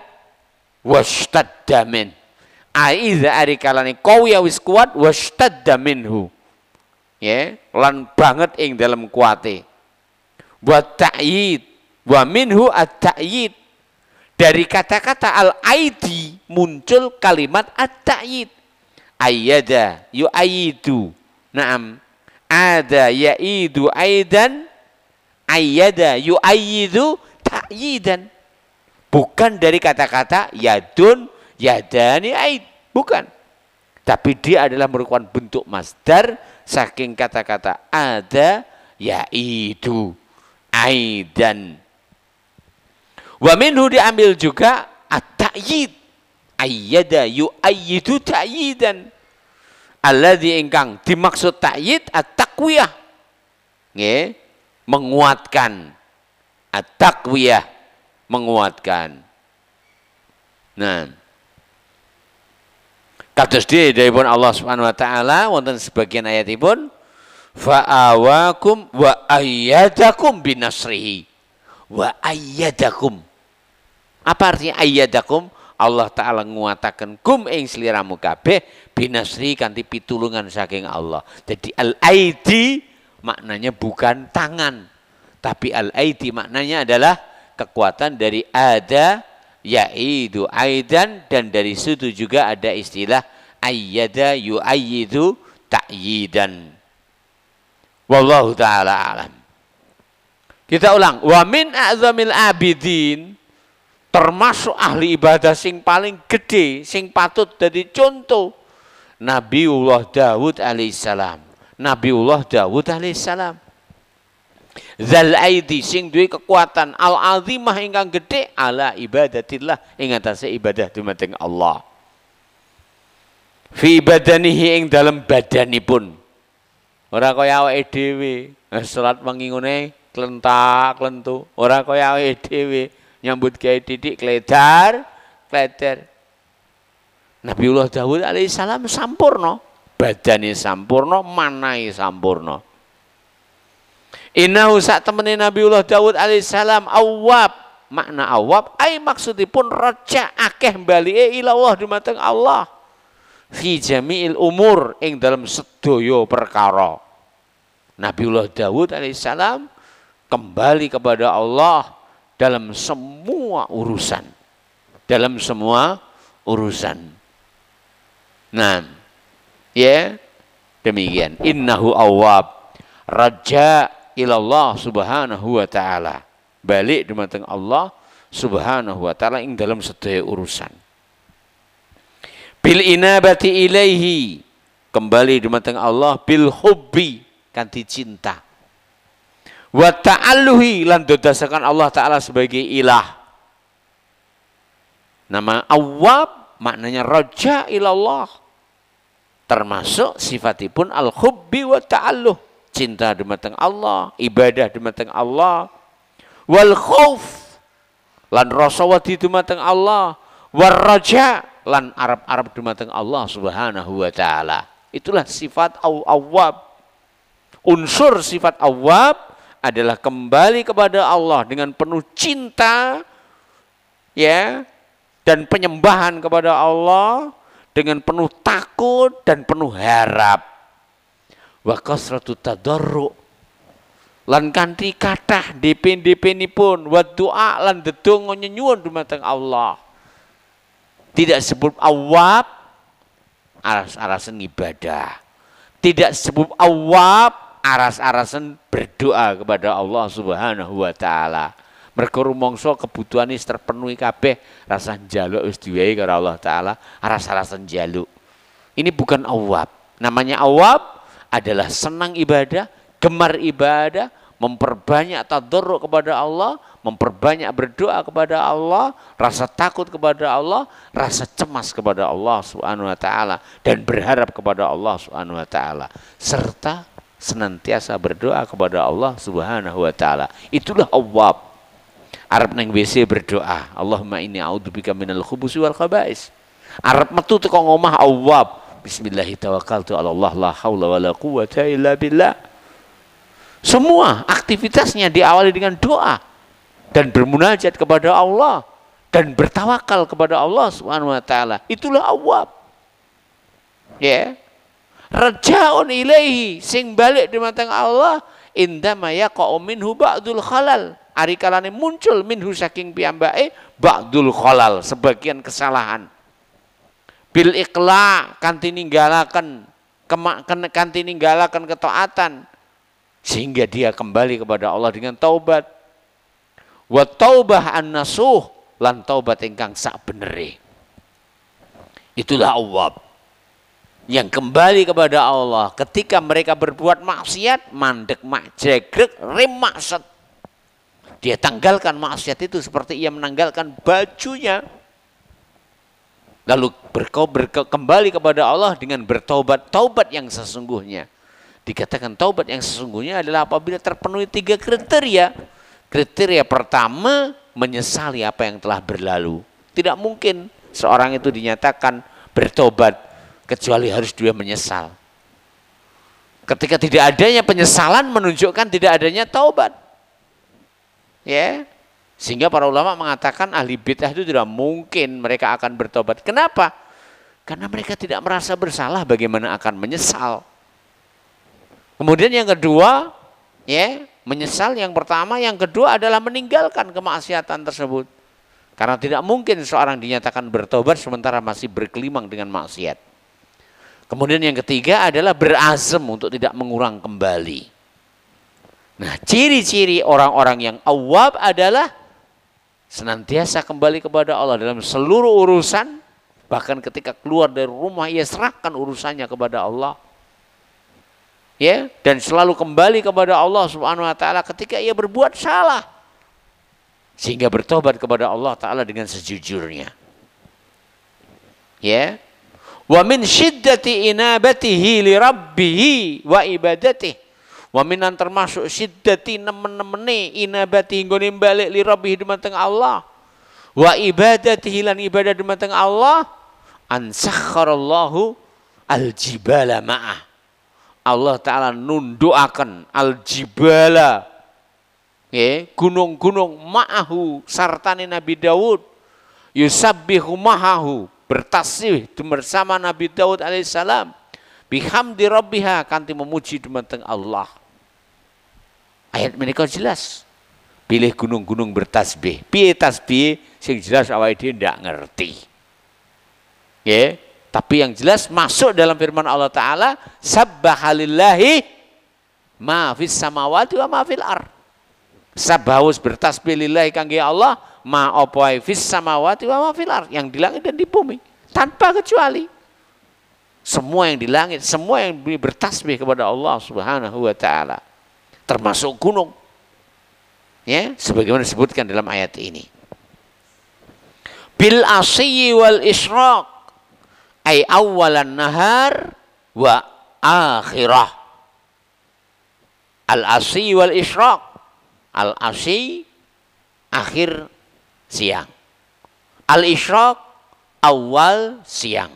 washtadda min. Idza arikalani qawiya wis kuat washtadda minhu. Ya, lan banget ing dalam kuate. Wa ta'yid, wa minhu at-ta'yid. Dari kata-kata al-aidi muncul kalimat at-ta'yid. Ayyada yu'ayyidu. Naam, ada yaidu aidan, ayyada yu'ayyidu ta'yidan. Bukan dari kata-kata yadun, yadani, aid, bukan. Tapi dia adalah merupakan bentuk masdar saking kata-kata ada yaidu aidan. Wa minhu diambil juga at-ta'yid, ayyada yu'ayyidu ta'yidan. Alladzi ingkang dimaksud ta'yid at-taqwiyah, nggih, menguatkan. At-taqwiyah, menguatkan. Nah, kados dipun Allah Subhanahu wa taala wonten sebagian ayatipun fa'awakum wa ayyadakum binasrihi. Wa ayyadakum. Apa artinya ayyadakum? Allah Ta'ala nguataken kum ing sliramu kabeh binasri kanthi pitulungan saking Allah. Jadi al-aidi maknanya bukan tangan, tapi al-aidi maknanya adalah kekuatan dari ada yaidu aidan, dan dari situ juga ada istilah ayyada yu'ayyidu ta'yidan. Wallahu ta'ala alam. Kita ulang, wa min a'zamil abidin, termasuk ahli ibadah sing paling gede, sing patut jadi contoh, Nabiullah Daud alaihissalam. Nabiullah Daud alaihissalam. Zal aidi, sing duwe kekuatan al-azimah ingkang gede ala ibadatillah, ing atase ibadah dumateng Allah. Fi badanihi, ing dalam badanipun. Ora kaya awake dhewe, salat wengi ngene klentak-klentu. Ora kaya awake dhewe nyambut gawe titik kledar. Nabiullah Daud alaihissalam sampurno, badane sampurno, manahe sampurno. Innahu sak temene Nabiullah Daud alaihissalam awwab, makna awwab ai maksudipun raja akeh balike ila Allah dumateng Allah fi jami'il umur, ing dalam sedaya perkara. Nabiullah Daud alaihissalam kembali kepada Allah dalam semua urusan. Dalam semua urusan. Nah, ya, demikian. Innahu awwab, raja ilallah subhanahu wa ta'ala. Balik dumateng Allah subhanahu wa ta'ala ing dalam sedaya urusan. Bil inabati ilaihi, kembali dumateng Allah bil hubbi, kanthi cinta. Wa ta'alluhi, lan dodasakan Allah Ta'ala sebagai ilah. Nama awwab maknanya raja ilallah, termasuk sifatipun al-hubbi wa ta'alluh, cinta dumateng Allah, ibadah dumateng Allah. Wal khauf, lan rasa wedi dumateng Allah. War raja, lan arab-arab dumateng Allah Subhanahu wa taala. Itulah sifat awwab. Unsur sifat awwab adalah kembali kepada Allah dengan penuh cinta, ya, dan penyembahan kepada Allah, dengan penuh takut dan penuh harap. Wa kasratu tadarru lan kanthi kathah dipin-dipinipun wa doa lan ndedonga nyuwun dumateng Allah. Tidak sebut awab aras-arasen ibadah. Tidak sebut awab aras-arasen berdoa kepada Allah Subhanahu wa taala. Mergo rumangsa kebutuhane wis terpenuhi kabeh, rasa njaluk wis diwehi karo Allah taala, aras-arasen njaluk. Ini bukan awab. Namanya awab adalah senang ibadah, gemar ibadah, memperbanyak tadarruk kepada Allah, memperbanyak berdoa kepada Allah, rasa takut kepada Allah, rasa cemas kepada Allah Subhanahu wa taala dan berharap kepada Allah Subhanahu wa taala, serta senantiasa berdoa kepada Allah Subhanahu wa taala. Itulah awwab. Arab nang WC berdoa, Allahumma inni a'udzubika minal khubusi wal khaba'is. Arab metu teko ngomah awwab, bismillahi tawakkaltu 'ala Allah la haula wala quwwata illa billah. Semua aktivitasnya diawali dengan doa dan bermunajat kepada Allah dan bertawakal kepada Allah Subhanahu wa taala. Itulah awwab. Ya. Rajaun ilaihi sing balik dumateng Allah indama yaqa'u minhu ba'dul khalal. Ari kalane muncul minhu saking piyambake ba'dul khalal, sebagian kesalahan. Bil iqla kanthi ninggalaken kanthi ninggalaken ketaatan, sehingga dia kembali kepada Allah dengan taubat. Wa taubah an-nasuh lan taubat ingkang sak benere. Itulah awwab yang kembali kepada Allah ketika mereka berbuat maksiat, mandek mak jegrek rim maksud. Dia tanggalkan maksiat itu seperti ia menanggalkan bajunya. Lalu kembali kepada Allah dengan bertaubat, taubat yang sesungguhnya. Dikatakan taubat yang sesungguhnya adalah apabila terpenuhi 3 kriteria. Kriteria pertama, menyesali apa yang telah berlalu. Tidak mungkin seorang itu dinyatakan bertobat kecuali harus dia menyesal. Ketika tidak adanya penyesalan menunjukkan tidak adanya taubat. Ya, sehingga para ulama mengatakan ahli bid'ah itu tidak mungkin mereka akan bertobat. Kenapa? Karena mereka tidak merasa bersalah, bagaimana akan menyesal. Kemudian yang kedua, ya, menyesal yang pertama, yang kedua adalah meninggalkan kemaksiatan tersebut. Karena tidak mungkin seorang dinyatakan bertobat sementara masih berkelimang dengan maksiat. Kemudian yang ketiga adalah berazam untuk tidak mengulang kembali. Nah, ciri-ciri orang-orang yang awwab adalah senantiasa kembali kepada Allah dalam seluruh urusan, bahkan ketika keluar dari rumah ia serahkan urusannya kepada Allah. Ya, dan selalu kembali kepada Allah Subhanahu wa taala ketika ia berbuat salah, sehingga bertobat kepada Allah taala dengan sejujurnya. Ya. Wa min syiddati inabatihi li rabbih wa ibadatihi. Wa minan termasuk syiddati nemen-nemene inabati nggone balik li rabbih dumateng Allah. Wa ibadatihi lan ibadah dumateng Allah, ansakharallahu aljibala ma'ah. Allah taala nundukaken aljibala, ya, gunung-gunung ma'ahu sartane Nabi Daud, yusabbihu ma'ahu bertasbih bersama Nabi Daud alaihissalam, bihamdi rabbiha kanthi memuji dumateng Allah. Ayat menika jelas. Pilih gunung-gunung bertasbih. Piye tasbih sing jelas awake dhewe ndak ngerti. Ya, tapi yang jelas masuk dalam firman Allah taala, sabbahalillahi ma fis samawati wa ma fil ard. Sabahus bertasbih lillahi kangge Allah, ma apa fis samawati wa ma fil ard, yang di langit dan di bumi, tanpa kecuali. Semua yang di langit, semua yang bertasbih kepada Allah Subhanahu wa taala, termasuk gunung. Ya, sebagaimana disebutkan dalam ayat ini. Bil asyi wal isyraq, ay awalan nahar wa akhirah. Al asyi wal isyraq. Al asyi akhir siang. Al isyraq awal siang.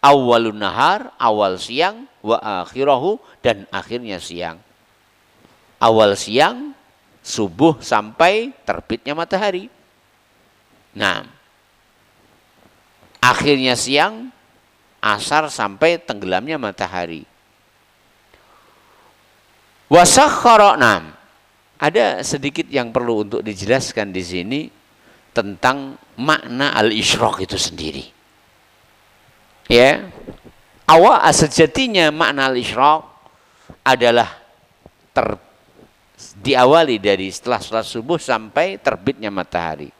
Awalun nahar, awal siang, wa akhirahu, dan akhirnya siang. Awal siang, subuh sampai terbitnya matahari. Nah, akhirnya siang, asar sampai tenggelamnya matahari. Wasakhara, nah, ada sedikit yang perlu untuk dijelaskan di sini tentang makna al-isyraq itu sendiri. Ya, sejatinya makna al-isyraq adalah diawali dari setelah sholat subuh sampai terbitnya matahari.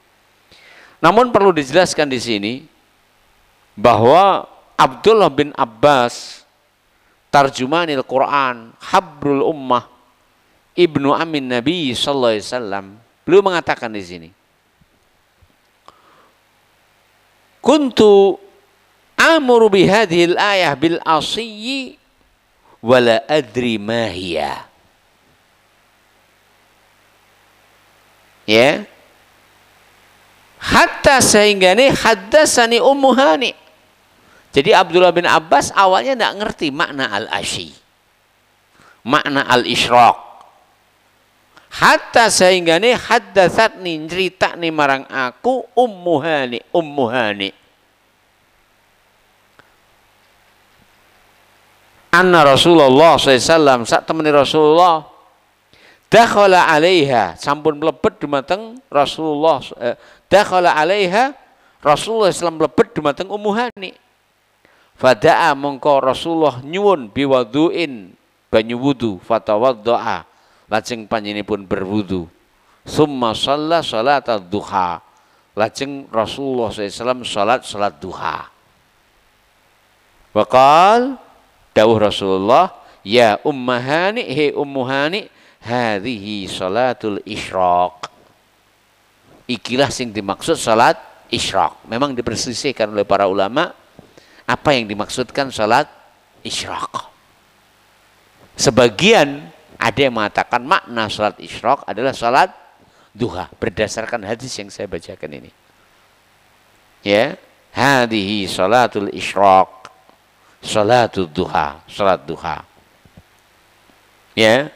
Namun perlu dijelaskan di sini bahwa Abdullah bin Abbas, tarjumanil Quran, habrul ummah, ibnu amin Nabi sallallahu alaihi wasallam, beliau mengatakan di sini, kuntu amuru bihadhil ayah bil asiyyi wala adri ma hiya. Ya. Hatta sehingga ini haddasani Ummu Hani. Jadi Abdullah bin Abbas awalnya tidak ngerti makna al-asyi, makna al-isyraq. Hatta sehingga ini haddatsatni, cerita nih marang aku Ummu Hani. Anna Rasulullah SAW, saat temani Rasulullah, dakhala alaiha, sampun mlebet dumateng Rasulullah, dakhala alaiha, Rasulullah SAW mlebet dumateng Ummu Hani. Fada'a, mongko Rasulullah nyuwun biwuduin, banyu wudu, fatawaddo'a, lajeng panjenenganipun berwudu. Summa shalla shalatal duha, lajeng Rasulullah SAW salat duha. Waqal, dawuh Rasulullah, ya Ummu Hani, he Ummu Hani, hadhihi salatul isyraq. Ikilah sing dimaksud salat isyraq. Memang diperselisihkan oleh para ulama apa yang dimaksudkan salat isyraq. Sebagian ada yang mengatakan makna salat isyraq adalah salat duha berdasarkan hadis yang saya bacakan ini. Ya, hadhihi salatul isyraq, salatul duha, salat duha. Ya,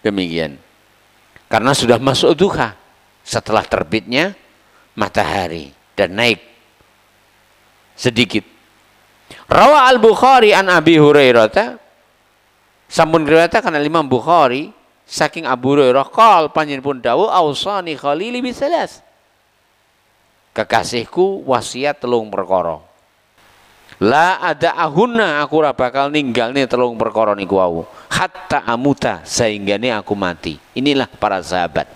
demikian. Karena sudah masuk duha setelah terbitnya matahari dan naik sedikit. Rawa al-Bukhari an Abi Hurairah, sampun riwayatkan Imam Bukhari saking Abu Hurairah, qol panjenengan dawuh ausani khalili bisalas, kekasihku wasiat telung perkara. La ada ahuna, aku ora bakal ninggalne telung perkara niku wau, hatta amuta, sehingga aku mati. Inilah para sahabat.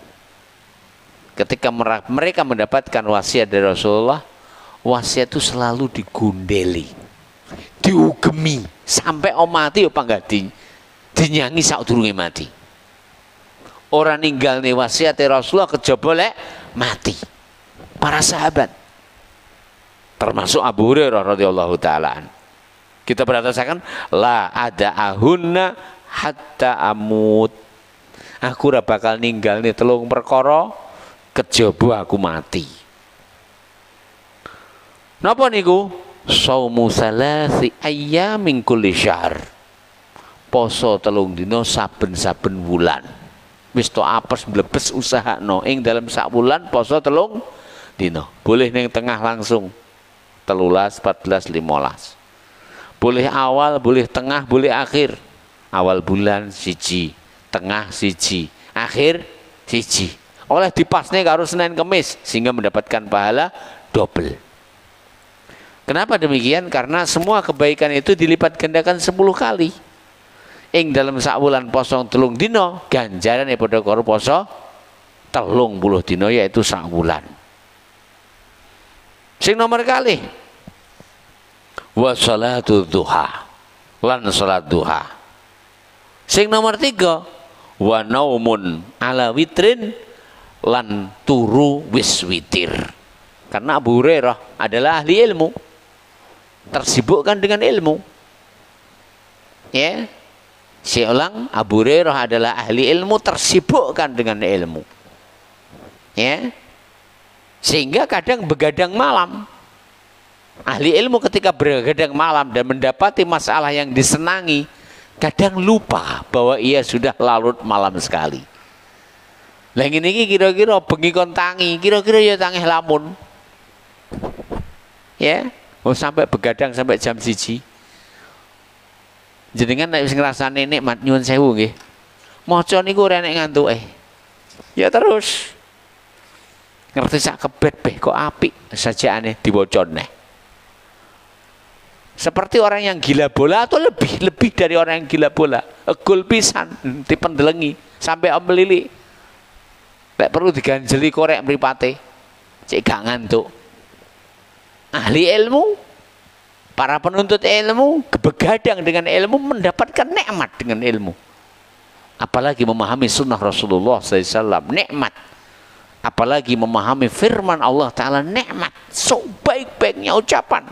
Ketika mereka mendapatkan wasiat dari Rasulullah, wasiat itu selalu digundeli, diugemi sampai mati apa enggak dinyanyi sakdurunge mati. Ora ninggalne wasiat dari Rasulullah kejaba lek mati. Para sahabat termasuk Abu Hurairah radhiyallahu taala. Kita berasakan la ada ahunna hatta amut. Aku ora bakal ninggalne telung perkara kejaba aku mati. Napa niku? Shaumu salasi ayyamin kulli syahr. Poso telung dina saben-saben wulan. Wis to apes mlebes usahakno ing dalam sak wulan poso telung dina. Boleh ning tengah langsung 13, 14, 15. Boleh awal, boleh tengah, boleh akhir. Awal bulan siji, tengah siji, akhir siji. Oleh dipasne karo Senin Kemis sehingga mendapatkan pahala double. Kenapa demikian? Karena semua kebaikan itu dilipat gandakan 10 kali. Ing dalam sak wulan poso telung dina, ganjarane padha karo poso 30 dina, yaitu sak wulan. Sing nomor kali wa salatu duha, lan salat duha. Sing nomor 3 wa naumun ala witrin, lan turu wis witir. Karena Abu Hurairah adalah ahli ilmu, tersibukkan dengan ilmu. Ya, saya ulang, Abu Hurairah adalah ahli ilmu, tersibukkan dengan ilmu. Ya, sehingga kadang begadang malam. Ahli ilmu ketika begadang malam dan mendapati masalah yang disenangi, kadang lupa bahwa ia sudah larut malam sekali. Lah ngene iki kira-kira bengi kon tangi, kira-kira ya tangih lamun. Ya, mau sampai begadang sampai jam 1. Jenengan nek wis ngrasane nikmat nyuwun sewu nggih. Maca niku ora nek ngantuke. Ya terus. Ngerti sak kebet beh kok apik sajaane diwaca neh. Seperti orang yang gila bola atau lebih dari orang yang gila bola. Gol pisan dipendelengi sampai melili. Lek perlu diganjeli korek mripate. Cek gak ngantuk. Ahli ilmu, para penuntut ilmu begadang dengan ilmu, mendapatkan nikmat dengan ilmu. Apalagi memahami sunnah Rasulullah SAW, nikmat. Apalagi memahami firman Allah Ta'ala, nikmat. Sebaik-baiknya ucapan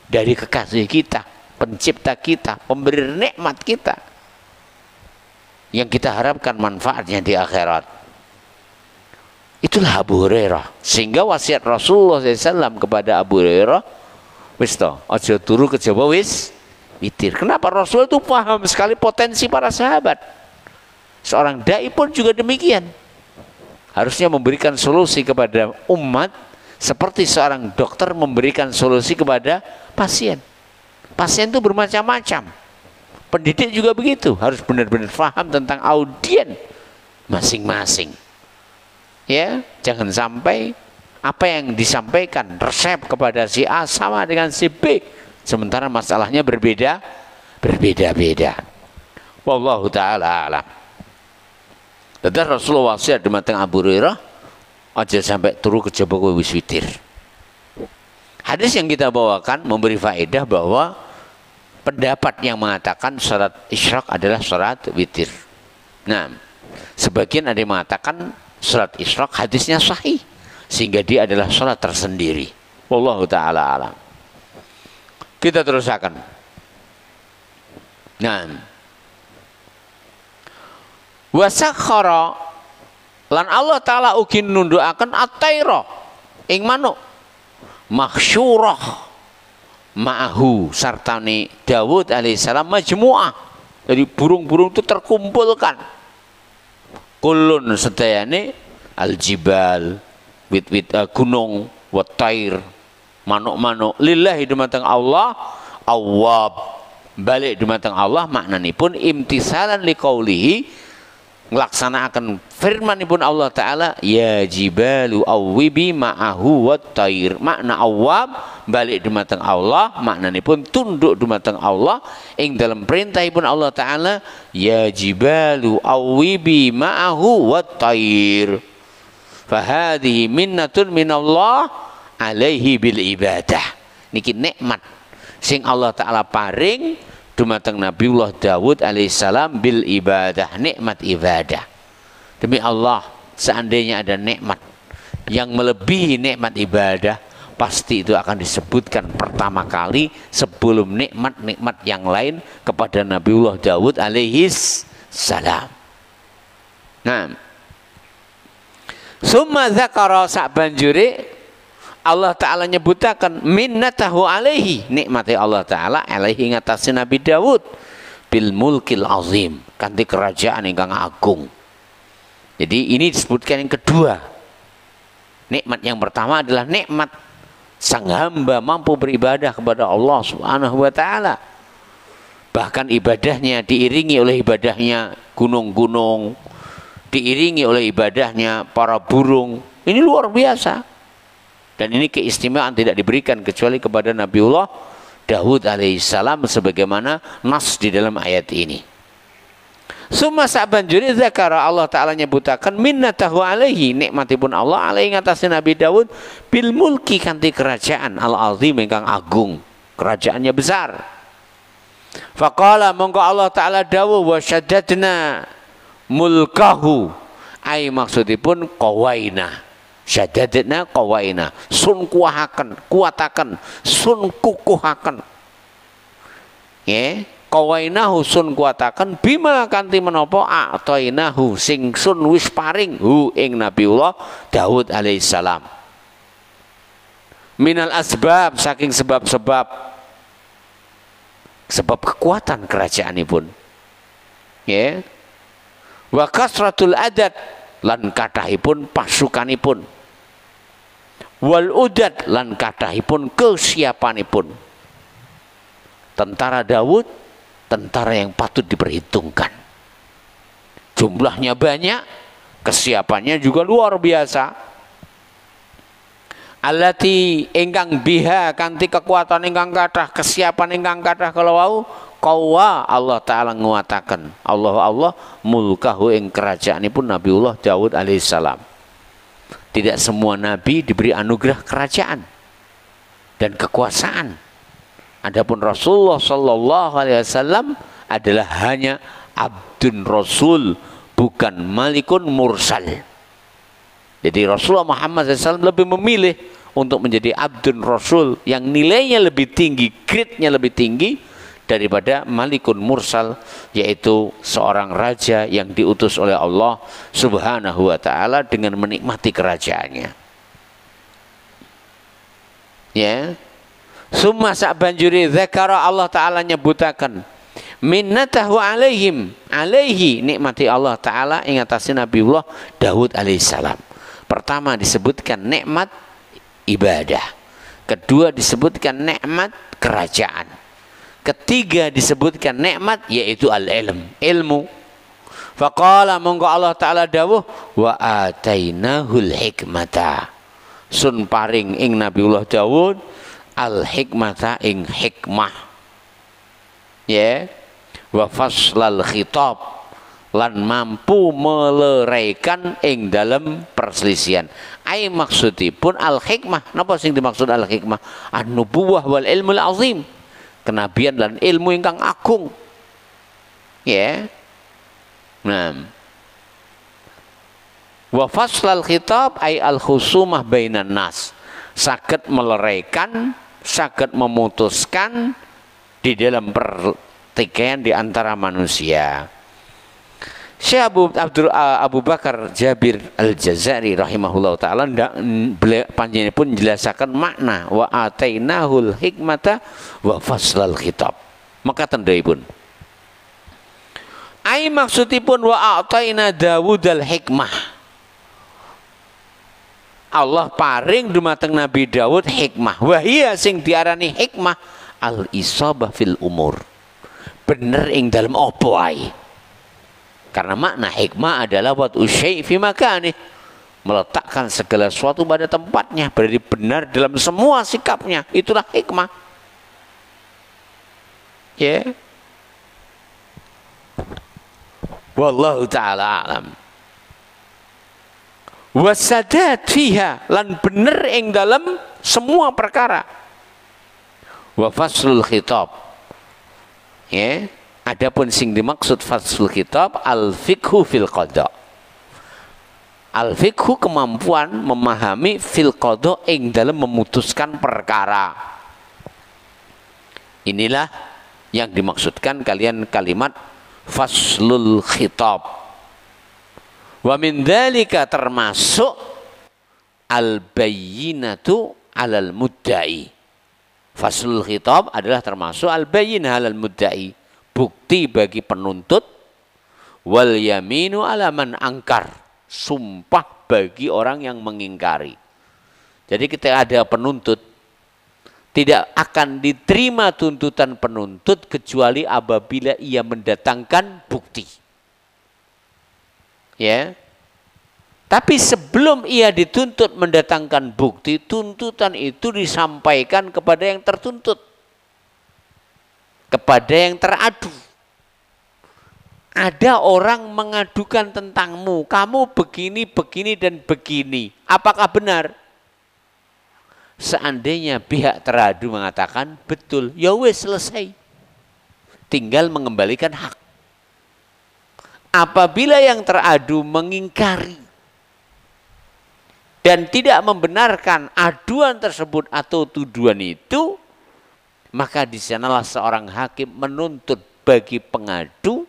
dari kekasih kita, pencipta kita, pemberi nikmat kita, yang kita harapkan manfaatnya di akhirat. Itulah Abu Hurairah. Sehingga wasiat Rasulullah SAW kepada Abu Hurairah, wis to, aja turu kejaba wis witir. Kenapa? Rasul itu paham sekali potensi para sahabat. Seorang dai pun juga demikian. Harusnya memberikan solusi kepada umat seperti seorang dokter memberikan solusi kepada pasien. Pasien itu bermacam-macam. Pendidik juga begitu, harus benar-benar paham tentang audien masing-masing. Ya, jangan sampai apa yang disampaikan resep kepada si A sama dengan si B, sementara masalahnya berbeda-beda. Wallahu taala alam. Dadah Rasulullah wasiat dumateng Abu Hurairah, aja sampai turu kejaba kowe wis witir. Hadis yang kita bawakan memberi faedah bahwa pendapat yang mengatakan salat isyraq adalah salat witir. Nah, sebagian ada yang mengatakan salat isyraq hadisnya sahih sehingga dia adalah salat tersendiri. Wallahu taala alam. Kita teruskan. Nah, wasakhara lan Allah taala ugi nundukaken at-taira ing manuk makhsyurah ma'ahu sartane Daud alaihissalam majmu'ah. Jadi burung-burung itu terkumpulkan. Kulun sedayane aljibal wit-wit gunung watair manuk-manuk lillahi dumateng Allah awwab balik dumateng Allah maknanipun imtisalan liqaulihi nglaksanakan firmanipun Allah Ta'ala ya jibalu awwibi ma'ahu watair. Makna awwab balik dumateng Allah maknanipun tunduk dumateng Allah ing dalam perintahipun Allah Ta'ala ya jibalu awwibi ma'ahu watair. Fahadihi minnatun minallah alaihi bil ibadah. Niki nikmat sing Allah Ta'ala paring dumateng Nabiullah Daud alaihissalam bil ibadah, nikmat ibadah. Demi Allah, seandainya ada nikmat yang melebihi nikmat ibadah, pasti itu akan disebutkan pertama kali sebelum nikmat-nikmat yang lain kepada Nabiullah Daud alaihissalam. Nah, summa dzakara sabanjure Allah Ta'ala nyebutakan minnatahu alaihi, nikmati Allah Ta'ala alaihi ngatasi Nabi Daud bil mulkil azim, kanthi kerajaan ingkang agung. Jadi ini disebutkan yang kedua. Nikmat yang pertama adalah nikmat sang hamba mampu beribadah kepada Allah Subhanahu wa Ta'ala. Bahkan ibadahnya diiringi oleh ibadahnya gunung-gunung, diiringi oleh ibadahnya para burung. Ini luar biasa. Dan ini keistimewaan tidak diberikan kecuali kepada Nabiullah Daud alaihissalam sebagaimana nas di dalam ayat ini. Summa sabanjuri zakara Allah Ta'ala nyebutakan minnatahu alaihi, nikmatipun Allah alaihi ngatasi Nabi Daud bil mulki kanthi kerajaan al-azim ingkang agung, kerajaannya besar. Faqala mongko Allah Ta'ala dawuh wa syaddadna mulkahu, ai maksudipun qawaina. Syadadna qawaina, sun kuatakan, sun kukuhaken. Ya, qawainahu sun kuatakan bima kanthi menapa atainahu sing sun wis paring hu ing Nabiullah Daud alaihissalam. minal asbab saking sebab-sebab kekuatan kerajaanipun. Ya. Wa kasratul adad lan kathahipun pasukanipun. Wal udad lan kathahipun kesiapanipun. Tentara Daud tentara yang patut diperhitungkan. Jumlahnya banyak, kesiapannya juga luar biasa. Allati ingkang biha kanthi kekuatan ingkang kathah, kesiapan ingkang kathah kalawau qawa Allah taala nguwataken Allah mulkahu ing kerajaanipun Nabiullah Daud alaihissalam. Tidak semua nabi diberi anugerah kerajaan dan kekuasaan. Adapun Rasulullah sallallahu alaihi wasallam adalah hanya abdun rasul, bukan malikun mursal. Jadi Rasulullah Muhammad SAW lebih memilih untuk menjadi abdun rasul yang nilainya lebih tinggi, grade-nya lebih tinggi daripada malikun mursal, yaitu seorang raja yang diutus oleh Allah Subhanahu wa taala dengan menikmati kerajaannya. Ya. Summa sabanjuri dzakara Allah taala nyebutaken minnatahu alaihim, alaihi nikmati Allah taala ing atase Nabiullah Daud alaihissalam. Pertama disebutkan nikmat ibadah, kedua disebutkan nikmat kerajaan, ketiga disebutkan nikmat yaitu ilmu. Faqala monggo Allah taala dawuh wa atainahul hikmata, sun paring ing Nabiullah Daud al hikmata ing hikmah, ya, wa faslal khitab lan mampu meleraikan ing dalam perselisihan. Ai maksudipun al hikmah, napa sing dimaksud al hikmah? An-nubuwah wal ilmul azim, kenabian dan ilmu ingkang agung. Ya. Nah. Wa faslal khitab ai al khusumah bainan nas. Saged meleraikan, saged memutuskan di dalam pertikaian di antara manusia. Syekh Abu Bakar Jabir Al-Jazari rahimahullah ta'ala panjenengan pun menjelaskan makna wa atainahul hikmata wa faslal khitab. Maka tandhaipun ai maksudipun wa ataina Dawud al-hikmah, Allah paring dumateng Nabi Daud hikmah. Wahia sing diarani hikmah al-isabah fil umur, bener ing dalam apa ae. Karena makna hikmah adalah wat usyai fi makani, meletakkan segala sesuatu pada tempatnya, berarti benar dalam semua sikapnya. Itulah hikmah. Ya. Wallahu taala alam. Wasadat fiha, lan bener ing dalam semua perkara. Wa faslul khitab. Ya. Adapun sing dimaksud faslul khitab al fiqhu fil qada. Al fiqhu kemampuan memahami fil qada ing dalam memutuskan perkara. Inilah yang dimaksudkan kalian kalimat faslul khitab. Wa min dzalika termasuk al bayyinatu alal mudda'i. Faslul khitab adalah termasuk al bayyinah alal mudda'i, bukti bagi penuntut, wal yaminu ala man angkar, sumpah bagi orang yang mengingkari. Jadi ketika ada penuntut, tidak akan diterima tuntutan penuntut kecuali apabila ia mendatangkan bukti. Ya. Tapi sebelum ia dituntut mendatangkan bukti, tuntutan itu disampaikan kepada yang tertuntut, kepada yang teradu. Ada orang mengadukan tentangmu, kamu begini, begini, dan begini. Apakah benar? Seandainya pihak teradu mengatakan betul, ya wes selesai. Tinggal mengembalikan hak. Apabila yang teradu mengingkari dan tidak membenarkan aduan tersebut atau tuduhan itu, maka di sanalah seorang hakim menuntut bagi pengadu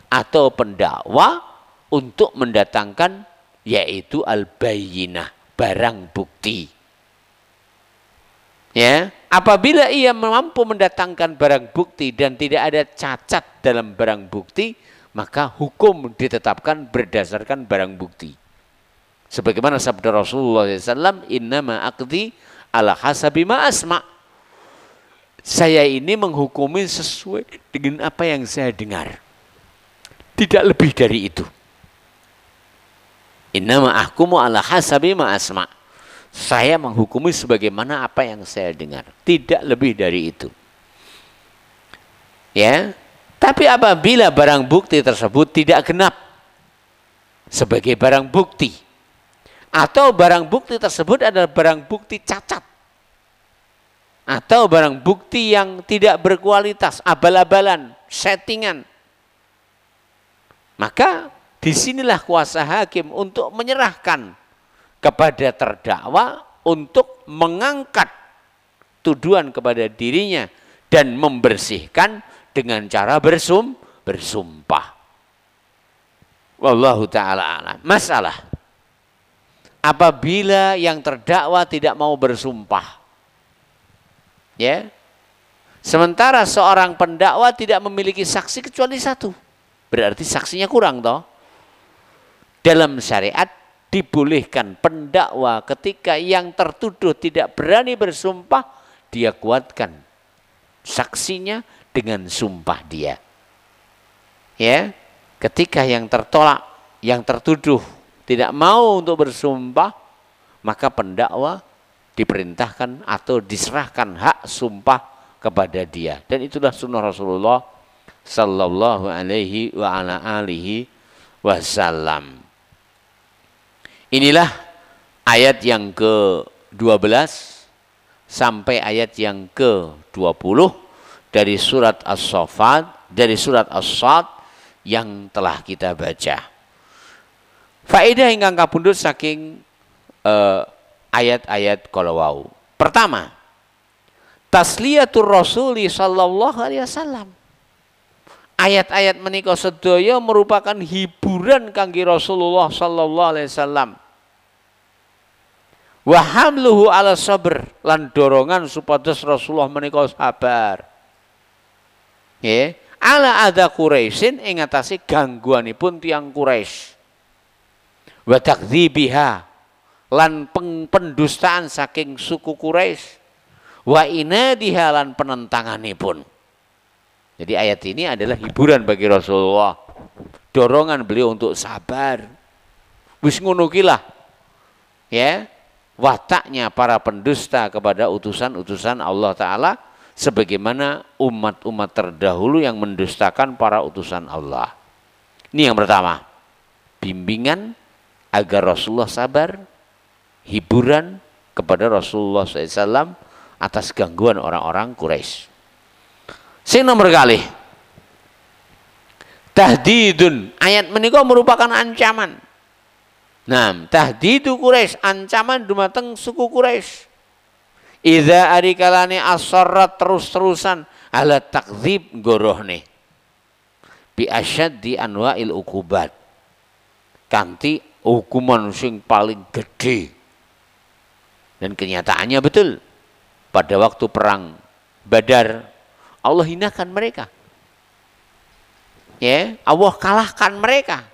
atau pendakwa untuk mendatangkan yaitu al-bayyinah, barang bukti. Ya, apabila ia mampu mendatangkan barang bukti dan tidak ada cacat dalam barang bukti, maka hukum ditetapkan berdasarkan barang bukti. Sebagaimana sabda Rasulullah SAW, innama aqdi ala hasabi ma asma. Saya ini menghukumi sesuai dengan apa yang saya dengar. Tidak lebih dari itu. Innama ahkumu ala hasabi ma asma. Saya menghukumi sebagaimana apa yang saya dengar. Tidak lebih dari itu. Ya. Tapi apabila barang bukti tersebut tidak genap sebagai barang bukti, atau barang bukti tersebut adalah barang bukti cacat, atau barang bukti yang tidak berkualitas, abal-abalan, settingan, maka disinilah kuasa hakim untuk menyerahkan kepada terdakwa untuk mengangkat tuduhan kepada dirinya dan membersihkan dengan cara bersumpah. Wallahu ta'ala a'lam. Masalah, apabila yang terdakwa tidak mau bersumpah, ya, sementara seorang pendakwa tidak memiliki saksi kecuali satu, berarti saksinya kurang toh. Dalam syariat dibolehkan pendakwa ketika yang tertuduh tidak berani bersumpah, dia kuatkan saksinya dengan sumpah dia. Ya, ketika yang tertolak, yang tertuduh tidak mau untuk bersumpah, maka pendakwa diperintahkan atau diserahkan hak sumpah kepada dia. Dan itulah sunnah Rasulullah sallallahu alaihi wa ala alihi wasallam. Inilah ayat yang ke-12 sampai ayat yang ke-20 dari surat As-Saffat, dari surat As-Sad yang telah kita baca. Faedah ingkang kapundhut saking ayat-ayat kalawau. Pertama, tasliyatur Rasuli sallallahu alaihi wasallam. Ayat-ayat menika sedaya merupakan hiburan kangge Rasulullah sallallahu alaihi wasallam. Wa hamluhu ala sabr, lan dorongan supados Rasulullah menika sabar. Nggih, ala adza Quraisyin ing atase gangguanipun tiyang Quraisy. Wa takdzibiha, lan pendustaan saking suku Quraisy. Wa inadiha, lan penentanganipun. Jadi ayat ini adalah hiburan bagi Rasulullah, dorongan beliau untuk sabar. Wis ngono ki lah, ya, wataknya para pendusta kepada utusan-utusan Allah Ta'ala, sebagaimana umat-umat terdahulu yang mendustakan para utusan Allah. Ini yang pertama, bimbingan agar Rasulullah sabar, hiburan kepada Rasulullah SAW atas gangguan orang-orang Quraisy. Sing nomor kali, tahdidun, ayat menika merupakan ancaman. Nah, tahdidu Quraisy, ancaman dumateng suku Quraisy. Idza arikalane asarrat terus-terusan ala takdzib gorohne bi asyaddi anwa'il uqubat, kanthi hukuman sing paling gede. Dan kenyataannya betul, pada waktu perang Badar Allah hinakan mereka. Ya, Allah kalahkan mereka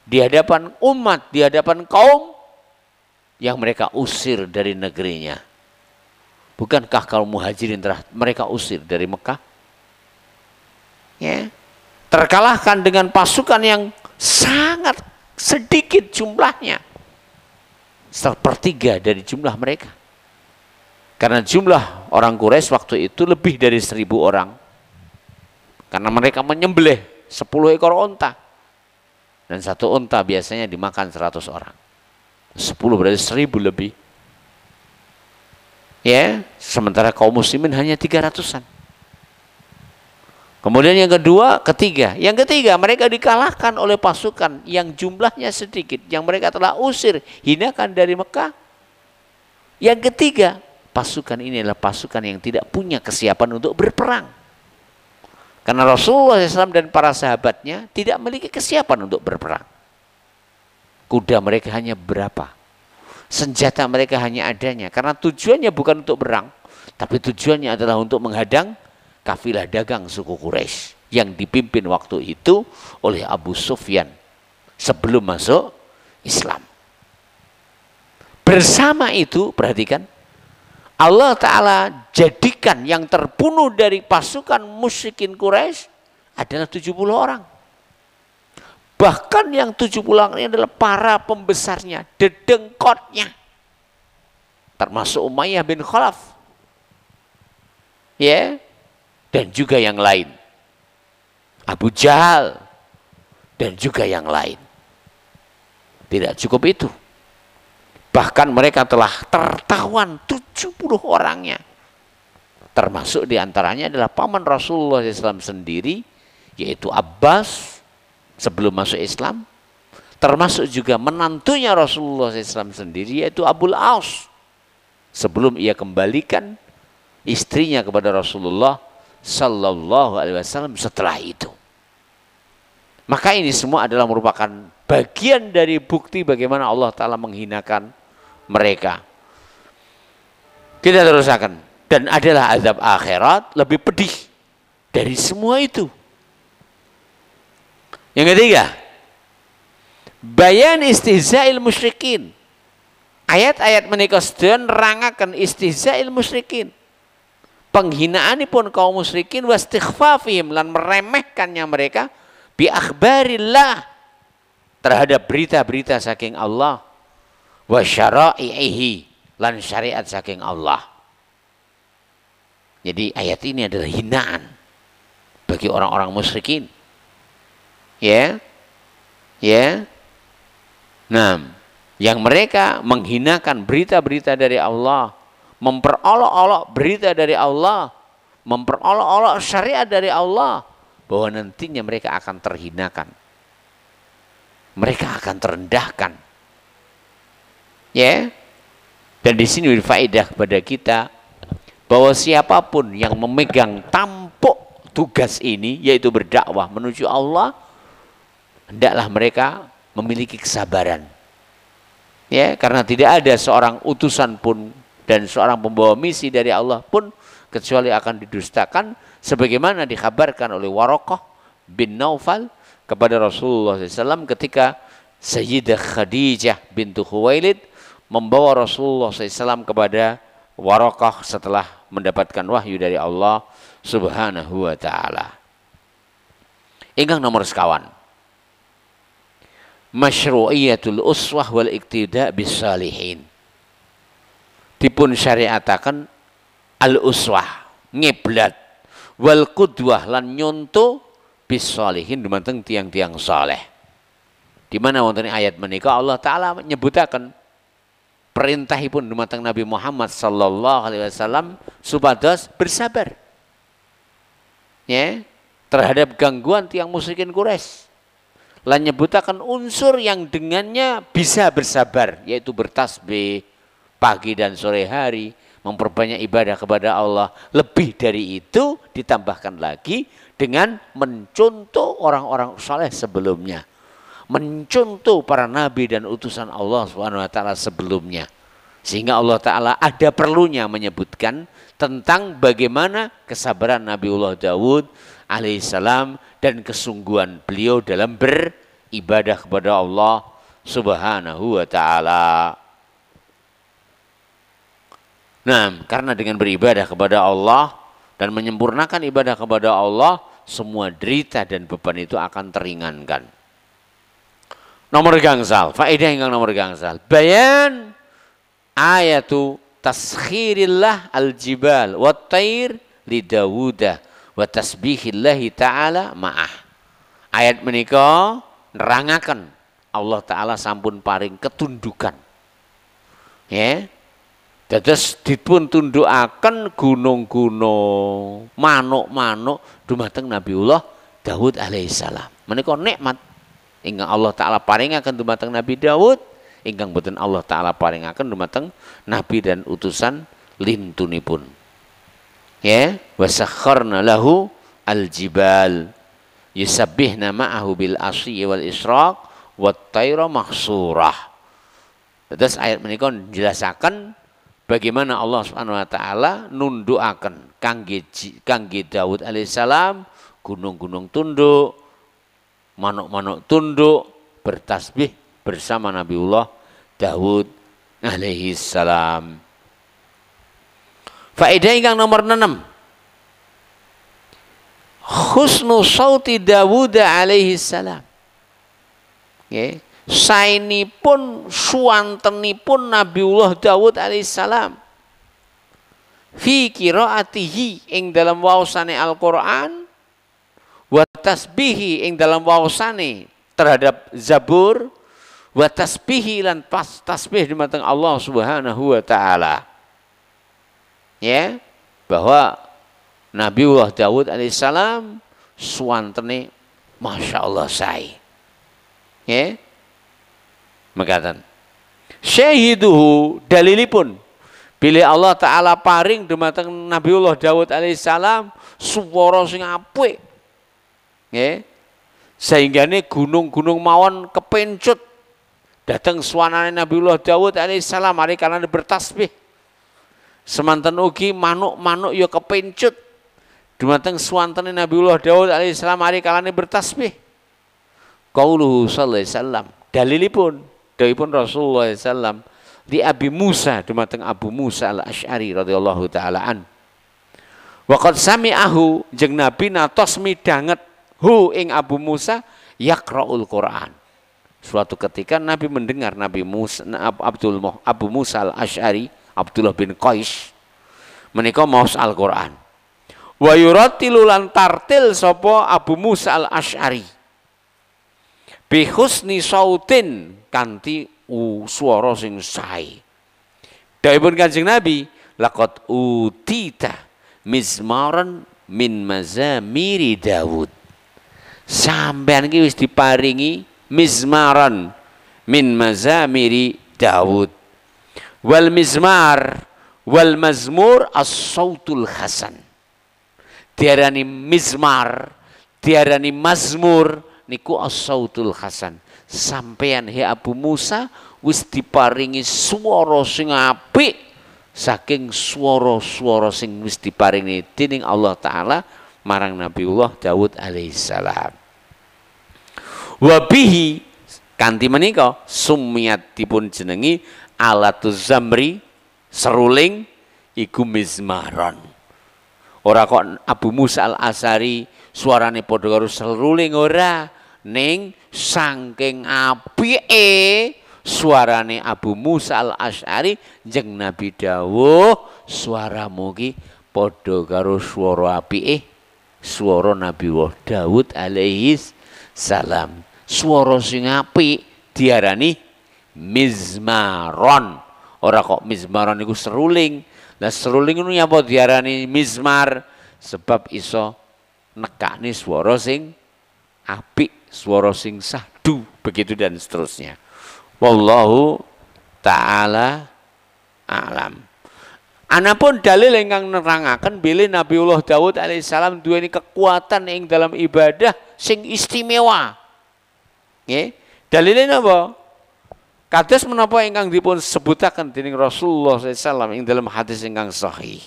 di hadapan umat, di hadapan kaum yang mereka usir dari negerinya. Bukankah kaum muhajirin telah mereka usir dari Mekah? Ya, terkalahkan dengan pasukan yang sangat sedikit jumlahnya, 1/3 dari jumlah mereka. Karena jumlah orang Quraisy waktu itu lebih dari 1000 orang. Karena mereka menyembelih 10 ekor onta. Dan satu onta biasanya dimakan 100 orang. 10 berarti 1000 lebih. Ya, sementara kaum muslimin hanya 300-an. Kemudian yang ketiga. Yang ketiga, mereka dikalahkan oleh pasukan yang jumlahnya sedikit, yang mereka telah usir, hinakan dari Mekah. Yang ketiga, pasukan ini adalah pasukan yang tidak punya kesiapan untuk berperang. Karena Rasulullah SAW dan para sahabatnya tidak memiliki kesiapan untuk berperang. Kuda mereka hanya berapa? Senjata mereka hanya adanya karena tujuannya bukan untuk berang, tapi tujuannya adalah untuk menghadang kafilah dagang suku Quraisy yang dipimpin waktu itu oleh Abu Sufyan sebelum masuk Islam. Bersama itu, perhatikan, Allah Ta'ala jadikan yang terbunuh dari pasukan musyrikin Quraisy adalah 70 orang. Bahkan yang 70 orang ini adalah para pembesarnya, dedengkotnya. Termasuk Umayyah bin Khalaf. Ya, dan juga yang lain. Abu Jahal dan juga yang lain. Tidak cukup itu. Bahkan mereka telah tertawan 70 orangnya. Termasuk diantaranya adalah paman Rasulullah SAW sendiri, yaitu Abbas sebelum masuk Islam. Termasuk juga menantunya Rasulullah SAW sendiri, yaitu Abul As, sebelum ia kembalikan istrinya kepada Rasulullah Sallallahu Alaihi Wasallam setelah itu. Maka ini semua adalah merupakan bagian dari bukti bagaimana Allah Ta'ala menghinakan mereka. Kita teruskan. Dan adalah azab akhirat lebih pedih dari semua itu. Yang ketiga, bayan istihza'il musyrikin. Ayat-ayat menika sedaya nerangaken istihza'il musyrikin. Penghinaanipun kaum musyrikin wastighfafihim lan meremehkannya mereka bi akhbarillah terhadap berita-berita saking Allah wa syara'ihi lan syariat saking Allah. Jadi ayat ini adalah hinaan bagi orang-orang musyrikin. Ya. Ya. Nah, yang mereka menghinakan berita-berita dari Allah, memperolok-olok berita dari Allah, memperolok-olok syariat dari Allah, bahwa nantinya mereka akan terhinakan. Mereka akan terendahkan. Ya. Dan di sini berfaedah kepada kita bahwa siapapun yang memegang tampuk tugas ini, yaitu berdakwah menuju Allah, hendaklah mereka memiliki kesabaran. Ya, karena tidak ada seorang utusan pun dan seorang pembawa misi dari Allah pun kecuali akan didustakan, sebagaimana dikabarkan oleh Waraqah bin Naufal kepada Rasulullah SAW ketika Sayyidah Khadijah bintu Khuwailid membawa Rasulullah SAW kepada Waraqah setelah mendapatkan wahyu dari Allah Subhanahu wa ta'ala. Ingkang nomor sekawan, masyru'iyatul uswah wal iktida bis salihin. Dipun syariataken al uswah, ngiblat, wal qudwah lan nyonto bis salihin dumateng tiang-tiang saleh. Di mana wonten ayat menika Allah Ta'ala menyebutaken perintahipun dumateng Nabi Muhammad sallallahu alaihi wasallam supados bersabar. Ya, terhadap gangguan tiang musyrikin Quraisy. Lan nyebutaken unsur yang dengannya bisa bersabar, yaitu bertasbih pagi dan sore hari, memperbanyak ibadah kepada Allah. Lebih dari itu ditambahkan lagi dengan mencontoh orang-orang saleh sebelumnya, mencontoh para nabi dan utusan Allah SWT sebelumnya. Sehingga Allah Ta'ala ada perlunya menyebutkan tentang bagaimana kesabaran Nabiullah Daud alaihissalam dan kesungguhan beliau dalam beribadah kepada Allah Subhanahu wa ta'ala. Nah, karena dengan beribadah kepada Allah dan menyempurnakan ibadah kepada Allah, semua derita dan beban itu akan teringankan. Nomor gangsal, faedah ingkang nomor gangsal, bayan ayatu taskhirillah al-jibal wa tair li Dawuda wa tasbihillahi ta'ala ma'ah. Ayat menika nerangaken Allah Ta'ala sampun paring ketundukan. Ya. Dados dipun tundukaken gunung-gunung, manuk-manuk dumateng Nabiullah Daud alaihissalam. Menika nikmat ingkang Allah Ta'ala paringaken dumateng Nabi Daud, ingkang boten Allah Ta'ala paringaken dumateng nabi dan utusan lintunipun. Ya, wasakharna lahu al-jibal yusabbihna ma'ahu bil asyi wal isyraq wat tayra mahsurah. Terus ayat menika menjelaskan bagaimana Allah Subhanahu wa taala nundukaken kangge Daud alaihissalam gunung-gunung tunduk, manuk-manuk tunduk bertasbih bersama Nabiullah Daud alaihissalam. Faedah ingkang nomor 6. Husnu sauti Dawud alaihissalam. Nggih, saenipun suwantenipun Nabiullah Daud alaihissalam fi qiraatihi ing dalam waosane Al-Qur'an wa tasbihi ing dalam waosane terhadap Zabur wa tasbihi lan tasbih dumateng Allah Subhanahu wa taala. Ya, bahwa Nabiullah Daud alaihissalam suwantene masyaallah sae. Ya. Mekaten. Syahiduhu dalilipun bila Allah taala paring dumateng Nabiullah Daud alaihissalam swara sing apik. Nggih. Sainggane gunung-gunung mawon kepencut dateng swanane Nabiullah Daud alaihissalam mari kalane bertasbih. Semanten ugi manuk-manuk ya kepencut dumateng swantene Nabiullah Daud alaihissalam mari kalane bertasbih. Qauluhu sallallahu alaihi wasallam dalilipun dawuhipun Rasulullah sallallahu di Abi Musa dumateng Abu Musa al-Asy'ari radhiyallahu taala an. Wa qad sami'ahu jeung Nabi natos midanget hu ing Abu Musa yaqra'ul Qur'an. Suatu ketika Nabi mendengar Nabi Musa Abu Musa al-Asy'ari Abdullah bin Qais menika maos Al-Qur'an. Wa yurattilu lan tartil sapa Abu Musa al-Asy'ari bi husni sautin kanthi swara sing sae. Dawuhipun Kanjeng Nabi, laqad utita mizmaran min mazamiri Daud. Sampean iki wis diparingi mizmaran min mazamiri Daud. Wal mizmar wal mazmur as-sautul hasan. Diarani mizmar, diarani mazmur niku as-sautul hasan. Sampean he Abu Musa wis diparingi swara sing apik saking swara-swara sing wis diparingi dening Allah taala marang Nabiullah Daud alaihissalam. Wa bihi kanthi menika sumiat dipun jenengi alatuz zamri seruling iku mizmaron. Ora kok Abu Musa al-Asy'ari suarane padha karo seruling ora, ning saking apike suarane Abu Musa al-Asy'ari jeung Nabi dawuh suaramu ki padha karo swara apike swara Nabi Daud alaihi salam. Swara sing apik diarani mizmaron. Ora kok mizmaron iku seruling. Lah seruling itu apa diarani mizmar? Sebab iso nekani swara sing apik, swara sing sahdu, begitu dan seterusnya. Wallahu taala alam. Anapun dalil ingkang nerangaken bilih Nabiullah Daud alaihissalam duweni kekuatan ing dalam ibadah sing istimewa. Nggih, dalilnya napa? Kados menapa ingkang dipun sebutaken dening Rasulullah SAW ing dalam hadis ingkang sahih.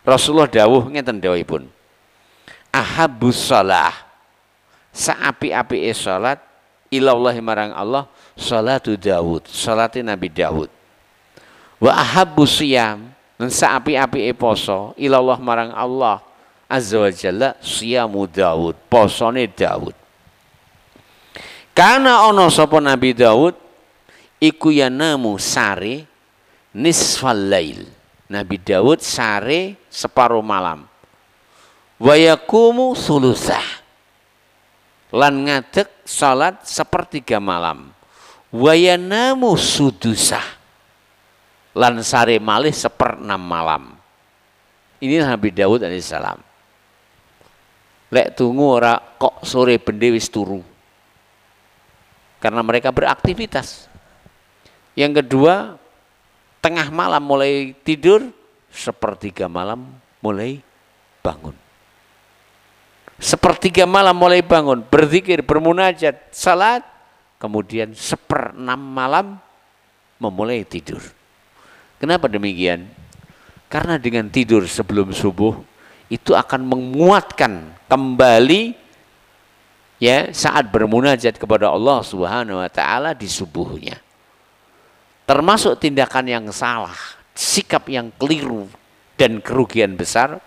Rasulullah dawuh ngeten dawuhipun. Ahabbus shalah saapi-apike salat ilallahi marang Allah salatu Daud, salate Nabi Daud. Wa ahabbus siyam lan saapi-apike poso ilallah marang Allah azza wa jalla siyamu Daud, posone Daud. Karena ana sapa Nabi Daud iku yanamu sare nisfal lail. Nabi Daud sare separuh malam. Wa yaqumu sulusah. Lan ngadeg salat sepertiga malam. Wa yanamu sudusah. Lan sare malih seperenam malam. Ini Nabi Daud alaihissalam. Lek tunggu ora kok sore bende wis turu. Karena mereka beraktivitas. Yang kedua, tengah malam mulai tidur, sepertiga malam mulai bangun. Sepertiga malam mulai bangun, berzikir, bermunajat, salat, kemudian seperenam malam memulai tidur. Kenapa demikian? Karena dengan tidur sebelum subuh itu akan menguatkan kembali ya saat bermunajat kepada Allah Subhanahu wa taala di subuhnya. Termasuk tindakan yang salah, sikap yang keliru dan kerugian besar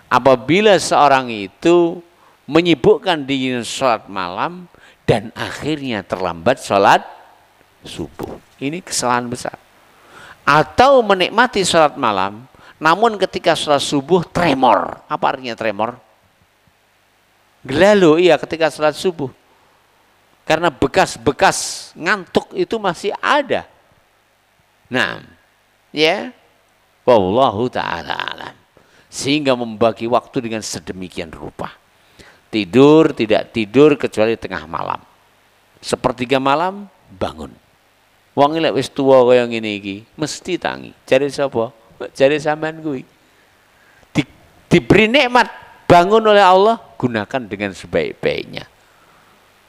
apabila seorang itu menyibukkan diri sholat malam dan akhirnya terlambat sholat subuh. Ini kesalahan besar. Atau menikmati sholat malam, namun ketika sholat subuh tremor. Apa artinya tremor? Gelalo, iya, ketika sholat subuh. Karena bekas-bekas ngantuk itu masih ada. Nah, ya, wallahu ta'ala alam. Sehingga membagi waktu dengan sedemikian rupa. Tidur, tidak tidur kecuali tengah malam. Sepertiga malam, bangun. Wong lek wis tuwa kaya ngene iki, mesti tangi. Jare sapa? Jare sampean kuwi. Diberi nikmat bangun oleh Allah, gunakan dengan sebaik-baiknya.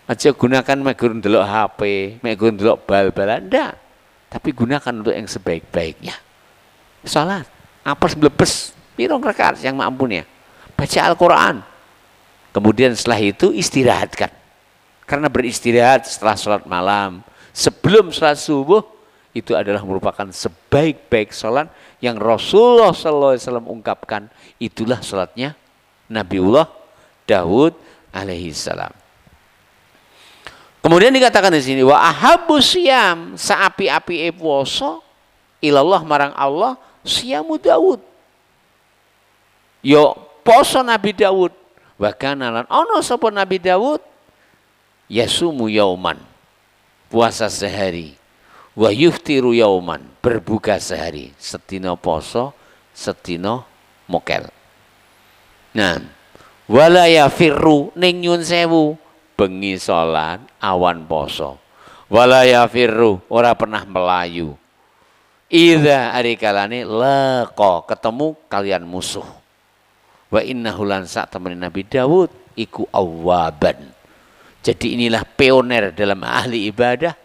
Aja gunakan mek gur ndelok HP, mek gur ndelok bal-balan, ndak. Tapi gunakan untuk yang sebaik-baiknya. Salat, apes blebes, pirang rakaat yang mampunya. Baca Al-Qur'an. Kemudian setelah itu istirahatkan. Karena beristirahat setelah sholat malam, sebelum sholat subuh, itu adalah merupakan sebaik-baik sholat yang Rasulullah SAW ungkapkan. Itulah sholatnya Nabiullah Daud alaihi salam. Kemudian dikatakan di sini, wa ahabbu siyam, saapi-api puasa ilallah marang Allah siyamu Daud. Yo poso Nabi Daud. Wa kana lan ana sapa Nabi Daud yasumu yauman, puasa sehari, wa yuftiru yauman, berbuka sehari, setino poso, setino mokel. Nah, wala yafirru ning nyun sewu, bengi salat, awan poso. Wala yafirru, ora pernah melayu. Idza ari kalane laqa, ketemu kalian musuh. Wa innahu lan sak temene Nabi Daud iku awwaban. Jadi inilah pioner dalam ahli ibadah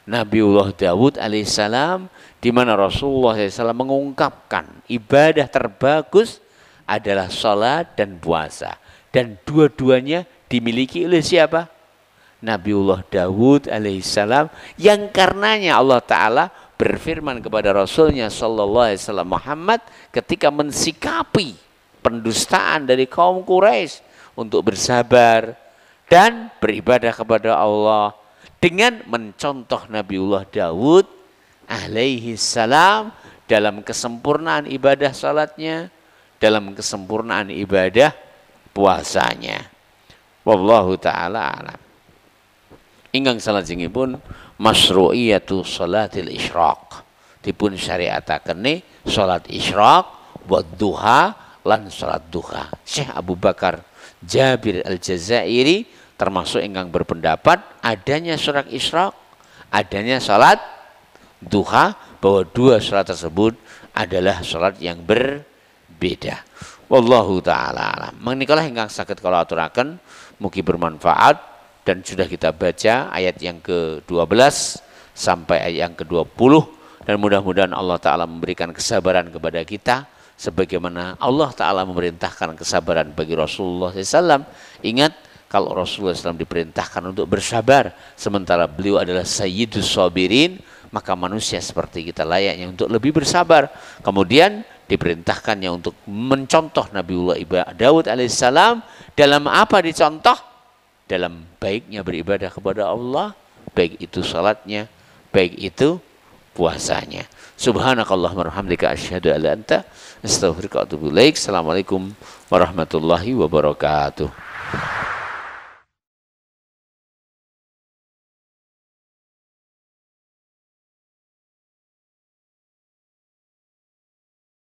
Nabiullah Daud alaihissalam, di mana Rasulullah SAW mengungkapkan ibadah terbagus adalah salat dan puasa, dan dua-duanya dimiliki oleh siapa? Nabiullah Daud alaihissalam, yang karenanya Allah Ta'ala berfirman kepada Rasulnya Sallallahu Alaihi Wasallam Muhammad ketika mensikapi pendustaan dari kaum Quraisy untuk bersabar dan beribadah kepada Allah dengan mencontoh Nabiullah Daud alaihi salam dalam kesempurnaan ibadah salatnya, dalam kesempurnaan ibadah puasanya. Wallahu ta'ala alam. Ingkang salajengipun masyru'iyatu salatil isyraq, dipun syariatakene salat isyraq wa duha lan salat duha. Syekh Abu Bakar Jabir Al-Jazairi termasuk ingkang berpendapat adanya salat isyraq, adanya salat duha, bahwa dua salat tersebut adalah salat yang berbeda. Wallahu ta'ala alam. Menikalah ingkang saged kula aturaken, mugi bermanfaat, dan sudah kita baca ayat yang ke-12 sampai ayat yang ke-20, dan mudah-mudahan Allah Ta'ala memberikan kesabaran kepada kita sebagaimana Allah Ta'ala memerintahkan kesabaran bagi Rasulullah SAW. Ingat, kalau Rasulullah SAW diperintahkan untuk bersabar, sementara beliau adalah Sayyidus Sabirin, maka manusia seperti kita layaknya untuk lebih bersabar. Kemudian diperintahkannya untuk mencontoh Nabiullah Daud alaihissalam. Dalam apa dicontoh? Dalam baiknya beribadah kepada Allah, baik itu salatnya, baik itu puasanya. Subhanakallahumma wa bihamdika asyhadu an la ilaha illa anta astaghfiruka wa atubu ilaik. Assalamualaikum warahmatullahi wabarakatuh.